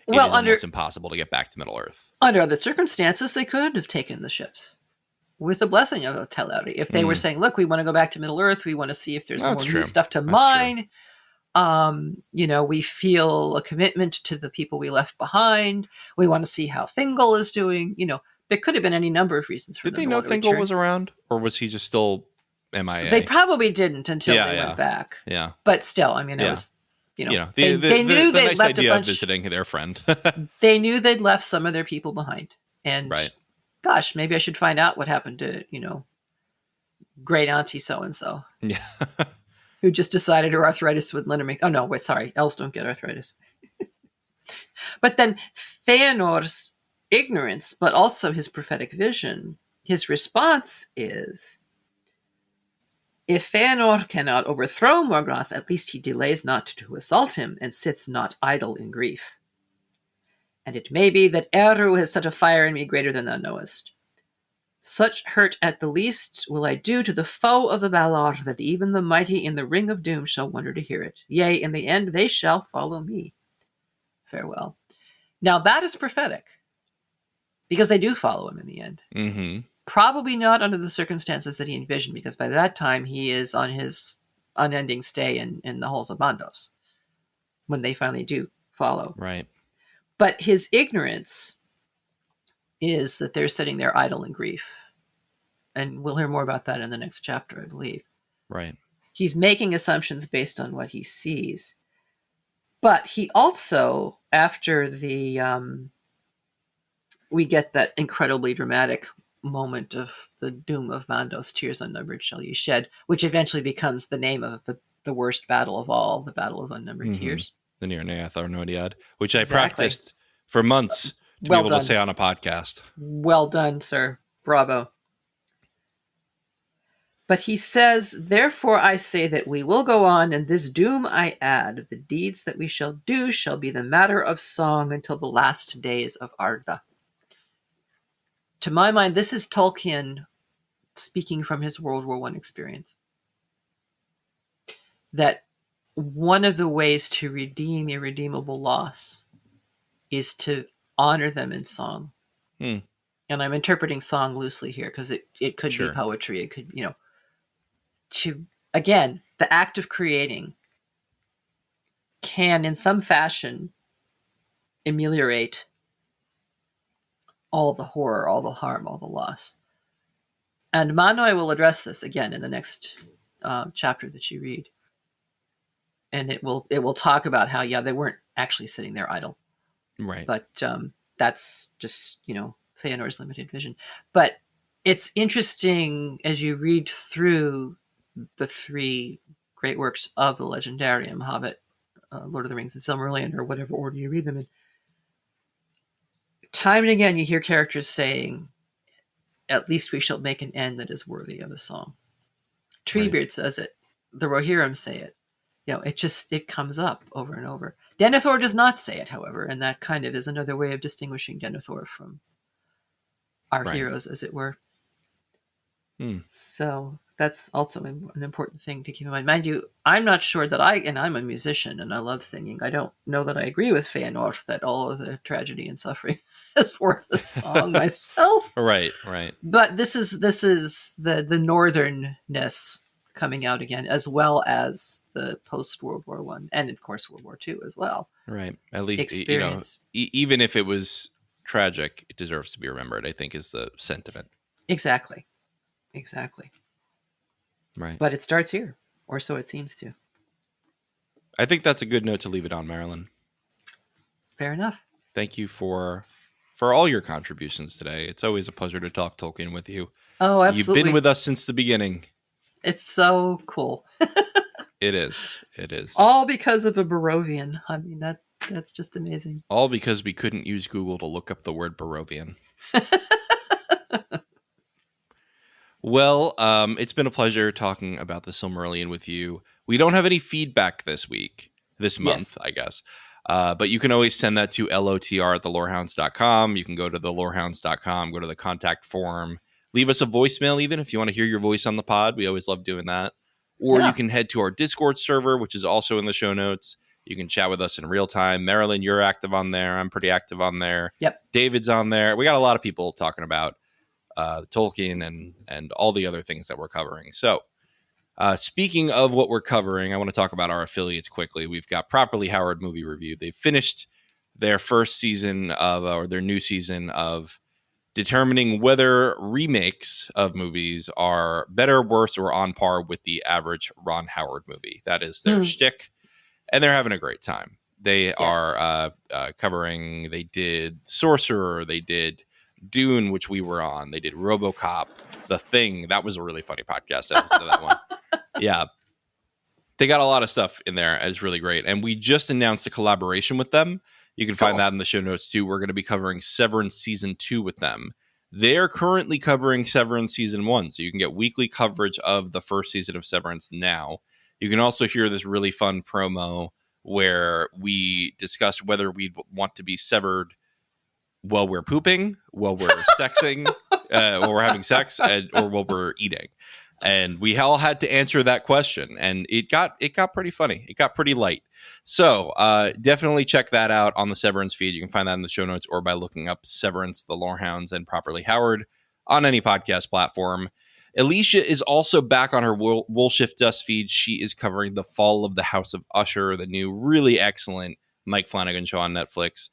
It is almost impossible to get back to Middle Earth. Under other circumstances, they could have taken the ships with the blessing of Teleri. If they were saying, look, we want to go back to Middle Earth, we want to see if there's more new stuff to mine. We feel a commitment to the people we left behind. We want to see how Thingol is doing. There could have been any number of reasons for them to want to return. Did they know Thingol was around? Or was he just still MIA? They probably didn't until they went back. Yeah. But still, it was... they the knew they'd nice left idea a bunch. Of visiting their friend. They knew they'd left some of their people behind, and gosh, maybe I should find out what happened to great auntie so and so. Yeah, who just decided her arthritis would let her make. Oh no, wait, sorry, elves don't get arthritis. But then Fëanor's ignorance, but also his prophetic vision. His response is, if Fëanor cannot overthrow Morgoth, at least he delays not to assault him, and sits not idle in grief. And it may be that Eru has set a fire in me greater than thou knowest. Such hurt at the least will I do to the foe of the Valar, that even the mighty in the ring of doom shall wonder to hear it. Yea, in the end they shall follow me. Farewell. Now that is prophetic, because they do follow him in the end. Mm-hmm. Probably not under the circumstances that he envisioned, because by that time he is on his unending stay in the halls of Bandos, when they finally do follow. Right. But his ignorance is that they're sitting there idle in grief. And we'll hear more about that in the next chapter, I believe. Right. He's making assumptions based on what he sees. But he also, after we get that incredibly dramatic moment of the doom of Mandos, tears unnumbered shall you shed, which eventually becomes the name of the worst battle of all, the Battle of Unnumbered Tears. The Nir Neath Arnodiad, which I practiced for months to be able to say on a podcast. Well done, sir. Bravo. But he says, therefore I say that we will go on, and this doom I add, the deeds that we shall do shall be the matter of song until the last days of Arda. To my mind, this is Tolkien speaking from his World War I experience. That one of the ways to redeem irredeemable loss is to honor them in song. And I'm interpreting song loosely here, because it could be poetry. It could, again, the act of creating can in some fashion ameliorate all the horror, all the harm, all the loss. And Manoi will address this again in the next chapter that you read. And it will talk about how, they weren't actually sitting there idle. Right. But that's just, Fëanor's limited vision. But it's interesting as you read through the three great works of the Legendarium, Hobbit, Lord of the Rings, and Silmarillion, or whatever order you read them in. Time and again, you hear characters saying, "At least we shall make an end that is worthy of a song." Treebeard says it. The Rohirrim say it. It comes up over and over. Denethor does not say it, however, and that kind of is another way of distinguishing Denethor from our heroes, as it were. So that's also an important thing to keep in mind. Mind you, I'm not sure that I'm a musician and I love singing. I don't know that I agree with Fëanor that all of the tragedy and suffering is worth a song myself. Right. But this is the northernness coming out again, as well as the post-World War I, and of course World War II as well. Right. At least, experience. Even if it was tragic, it deserves to be remembered, I think, is the sentiment. Exactly. Right. But it starts here, or so it seems to. I think that's a good note to leave it on, Marilyn. Fair enough. Thank you for all your contributions today. It's always a pleasure to talk Tolkien with you. Oh, absolutely. You've been with us since the beginning. It's so cool. It is. All because of a Barovian. I mean, that's just amazing. All because we couldn't use Google to look up the word Barovian. Well, it's been a pleasure talking about the Silmarillion with you. We don't have any feedback this month, I guess. But you can always send that to lotr@thelorehounds.com. You can go to thelorehounds.com, go to the contact form, leave us a voicemail even if you want to hear your voice on the pod. We always love doing that. Or you can head to our Discord server, which is also in the show notes. You can chat with us in real time. Marilyn, you're active on there. I'm pretty active on there. Yep. David's on there. We got a lot of people talking about Tolkien and all the other things that we're covering. So speaking of what we're covering, I want to talk about our affiliates quickly. We've got Properly Howard Movie Review. They've finished their first season or their new season of determining whether remakes of movies are better, worse, or on par with the average Ron Howard movie. That is their shtick, and they're having a great time. They are covering, they did Sorcerer, they did Dune, which we were on. They did RoboCop, The Thing. That was a really funny podcast. I listened to that one. Yeah. They got a lot of stuff in there. It's really great. And we just announced a collaboration with them. You can find that in the show notes too. We're going to be covering Severance Season 2 with them. They're currently covering Severance Season 1. So you can get weekly coverage of the first season of Severance now. You can also hear this really fun promo where we discussed whether we'd want to be severed while we're pooping, while we're sexing, while we're having sex, or while we're eating. And we all had to answer that question, and it got pretty funny. It got pretty light. So definitely check that out on the Severance feed. You can find that in the show notes or by looking up Severance, the Lorehounds, and Properly Howard on any podcast platform. Elysia is also back on her Woolshift Dust feed. She is covering The Fall of the House of Usher, the new really excellent Mike Flanagan show on Netflix.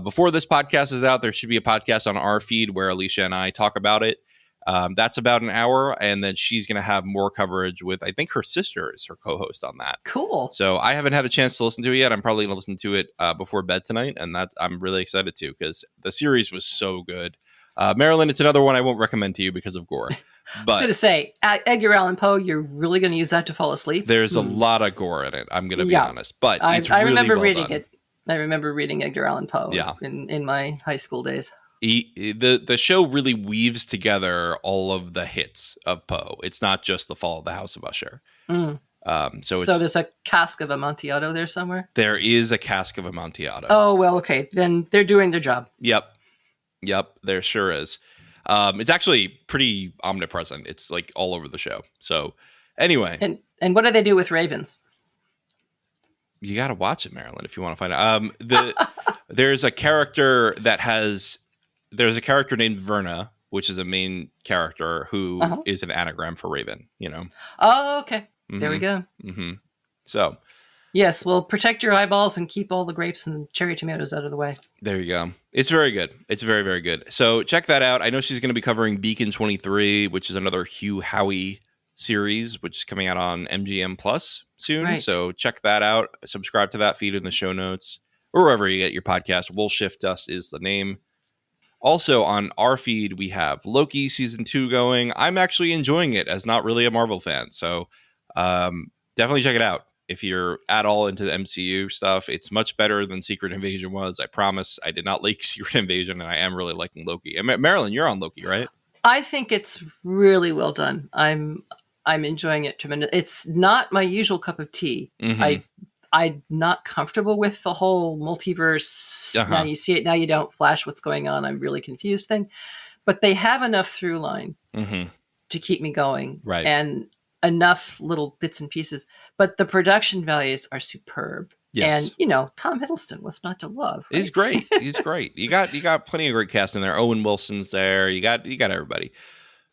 Before this podcast is out, there should be a podcast on our feed where Elysia and I talk about it. That's about an hour, and then she's going to have more coverage with, I think her sister is her co-host on that. Cool. So I haven't had a chance to listen to it yet. I'm probably going to listen to it before bed tonight, and I'm really excited to because the series was so good. Marilyn, it's another one I won't recommend to you because of gore. But I was going to say, Edgar Allan Poe, you're really going to use that to fall asleep? There's a lot of gore in it, I'm going to be honest. But it's I really remember well reading done. it. I remember reading Edgar Allan Poe in my high school days. The show really weaves together all of the hits of Poe. It's not just The Fall of the House of Usher. So there's a cask of Amontillado there somewhere? There is a cask of Amontillado. Oh, well, okay. Then they're doing their job. Yep, there sure is. It's actually pretty omnipresent. It's like all over the show. So anyway. And what do they do with ravens? You got to watch it, Marilyn, if you want to find out. There's a character there's a character named Verna, which is a main character who is an anagram for Raven, you know? Oh, okay. There we go. So Yes, well, protect your eyeballs and keep all the grapes and cherry tomatoes out of the way. There you go. It's very good. It's very, very good. So check that out. I know she's going to be covering Beacon 23, which is another Hugh Howey series, which is coming out on MGM Plus soon. Right. So check that out. Subscribe to that feed in the show notes or wherever you get your podcast. Wool Shift Dust is the name. Also on our feed, we have Loki season 2 going. I'm actually enjoying it as not really a Marvel fan. So definitely check it out. If you're at all into the MCU stuff, it's much better than Secret Invasion was. I promise. I did not like Secret Invasion, and I am really liking Loki. And Marilyn, you're on Loki, right? I think it's really well done. I'm enjoying it tremendously. It's not my usual cup of tea. Mm-hmm. I'm not comfortable with the whole multiverse. Uh-huh. Now you see it, now you don't. Flash, what's going on? I'm really confused thing. But they have enough through line to keep me going. Right. And enough little bits and pieces. But the production values are superb. Yes. And, Tom Hiddleston, what's not to love? Right? He's great. He's great. You got plenty of great cast in there. Owen Wilson's there. You got everybody.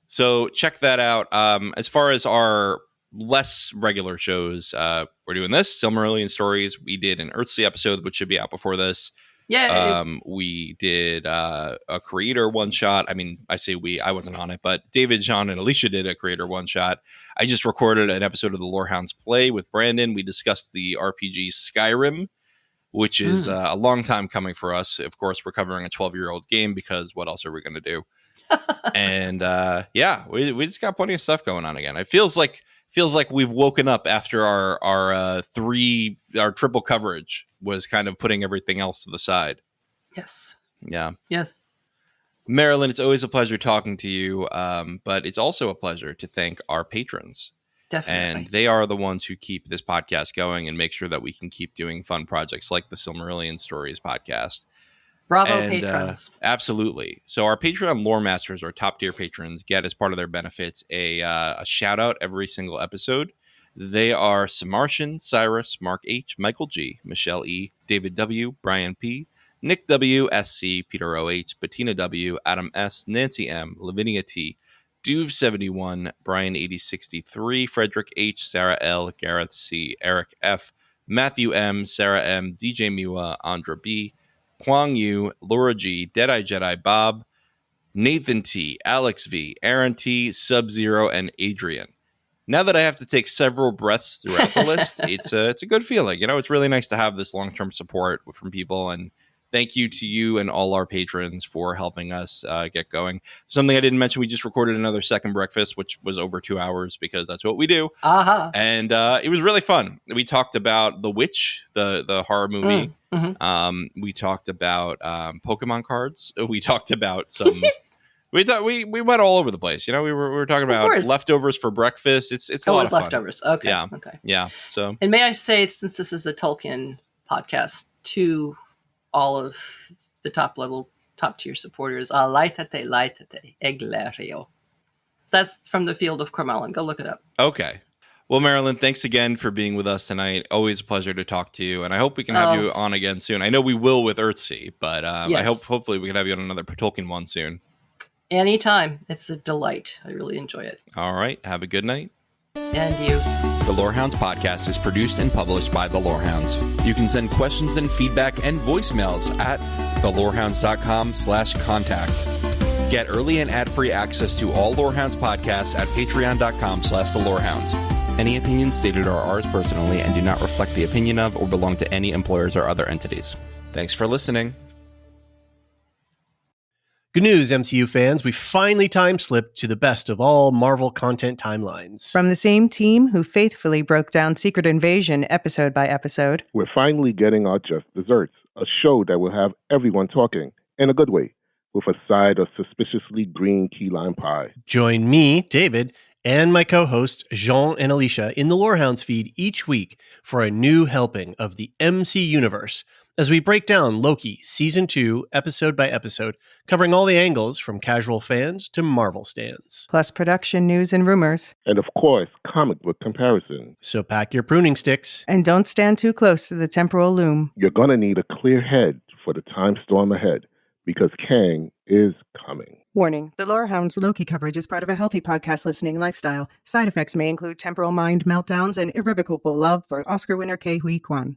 So check that out. As far as our less regular shows, we're doing this Silmarillion stories. We did an Earthsea episode, which should be out before this. Yeah. We did a creator one shot. I mean, I say we, I wasn't on it, but David, John, and Elysia did a creator one shot. I just recorded an episode of the Lorehounds play with Brandon. We discussed the RPG Skyrim, which is a long time coming for us. Of course, we're covering a 12-year-old game because what else are we going to do? And we just got plenty of stuff going on again. It feels like we've woken up after our triple coverage was kind of putting everything else to the side. Yes. Yeah. Yes. Marilyn, it's always a pleasure talking to you, but it's also a pleasure to thank our patrons. Definitely. And they are the ones who keep this podcast going and make sure that we can keep doing fun projects like the Silmarillion Stories podcast. Bravo, patrons. Absolutely. So our Patreon lore masters, our top tier patrons, get as part of their benefits a shout out every single episode. They are Samartian, Cyrus, Mark H, Michael G, Michelle E, David W, Brian P, Nick W, SC, Peter OH, Bettina W, Adam S, Nancy M, Lavinia T, Duve 71, Brian 8063, Frederick H, Sarah L, Gareth C, Eric F, Matthew M, Sarah M, DJ Miwa, Andra B, Kwang Yu, Laura G, Deadeye Jedi Bob, Nathan T, Alex V, Aaron T, Sub-Zero, and Adrian. Now that I have to take several breaths throughout the list, it's a good feeling. It's really nice to have this long-term support from people, and thank you to you and all our patrons for helping us get going. Something I didn't mention, we just recorded another second breakfast, which was over 2 hours because that's what we do. Uh-huh. And it was really fun. We talked about The Witch, the horror movie. We talked about Pokemon cards. We talked about some... we went all over the place. We were talking about leftovers for breakfast. It's a lot of fun. Leftovers. Okay. Yeah. Okay. Yeah. So, and may I say, since this is a Tolkien podcast, to all of the top tier supporters, laitate eglerio. That's from the Field of Cormellan. Go look it up. Okay. Well, Marilyn, thanks again for being with us tonight. Always a pleasure to talk to you, and I hope we can have you on again soon. I know we will with Earthsea, but I hope hopefully we can have you on another Tolkien one soon. Anytime. It's a delight. I really enjoy it. All right. Have a good night. And you. The Lorehounds podcast is produced and published by The Lorehounds. You can send questions and feedback and voicemails at thelorehounds.com/contact. Get early and ad-free access to all Lorehounds podcasts at patreon.com/thelorehounds. Any opinions stated are ours personally and do not reflect the opinion of or belong to any employers or other entities. Thanks for listening. Good news, MCU fans. We finally time-slipped to the best of all Marvel content timelines. From the same team who faithfully broke down Secret Invasion episode by episode. We're finally getting our just desserts, a show that will have everyone talking, in a good way, with a side of suspiciously green key lime pie. Join me, David, and my co-hosts Jean and Elysia in the Lorehounds feed each week for a new helping of the MC Universe, as we break down Loki Season 2, episode by episode, covering all the angles from casual fans to Marvel stans. Plus production news and rumors. And of course, comic book comparison. So pack your pruning sticks. And don't stand too close to the temporal loom. You're going to need a clear head for the time storm ahead, because Kang is coming. Warning, the Lorehounds Loki coverage is part of a healthy podcast listening lifestyle. Side effects may include temporal mind meltdowns and irrevocable love for Oscar winner Ke Huy Quan.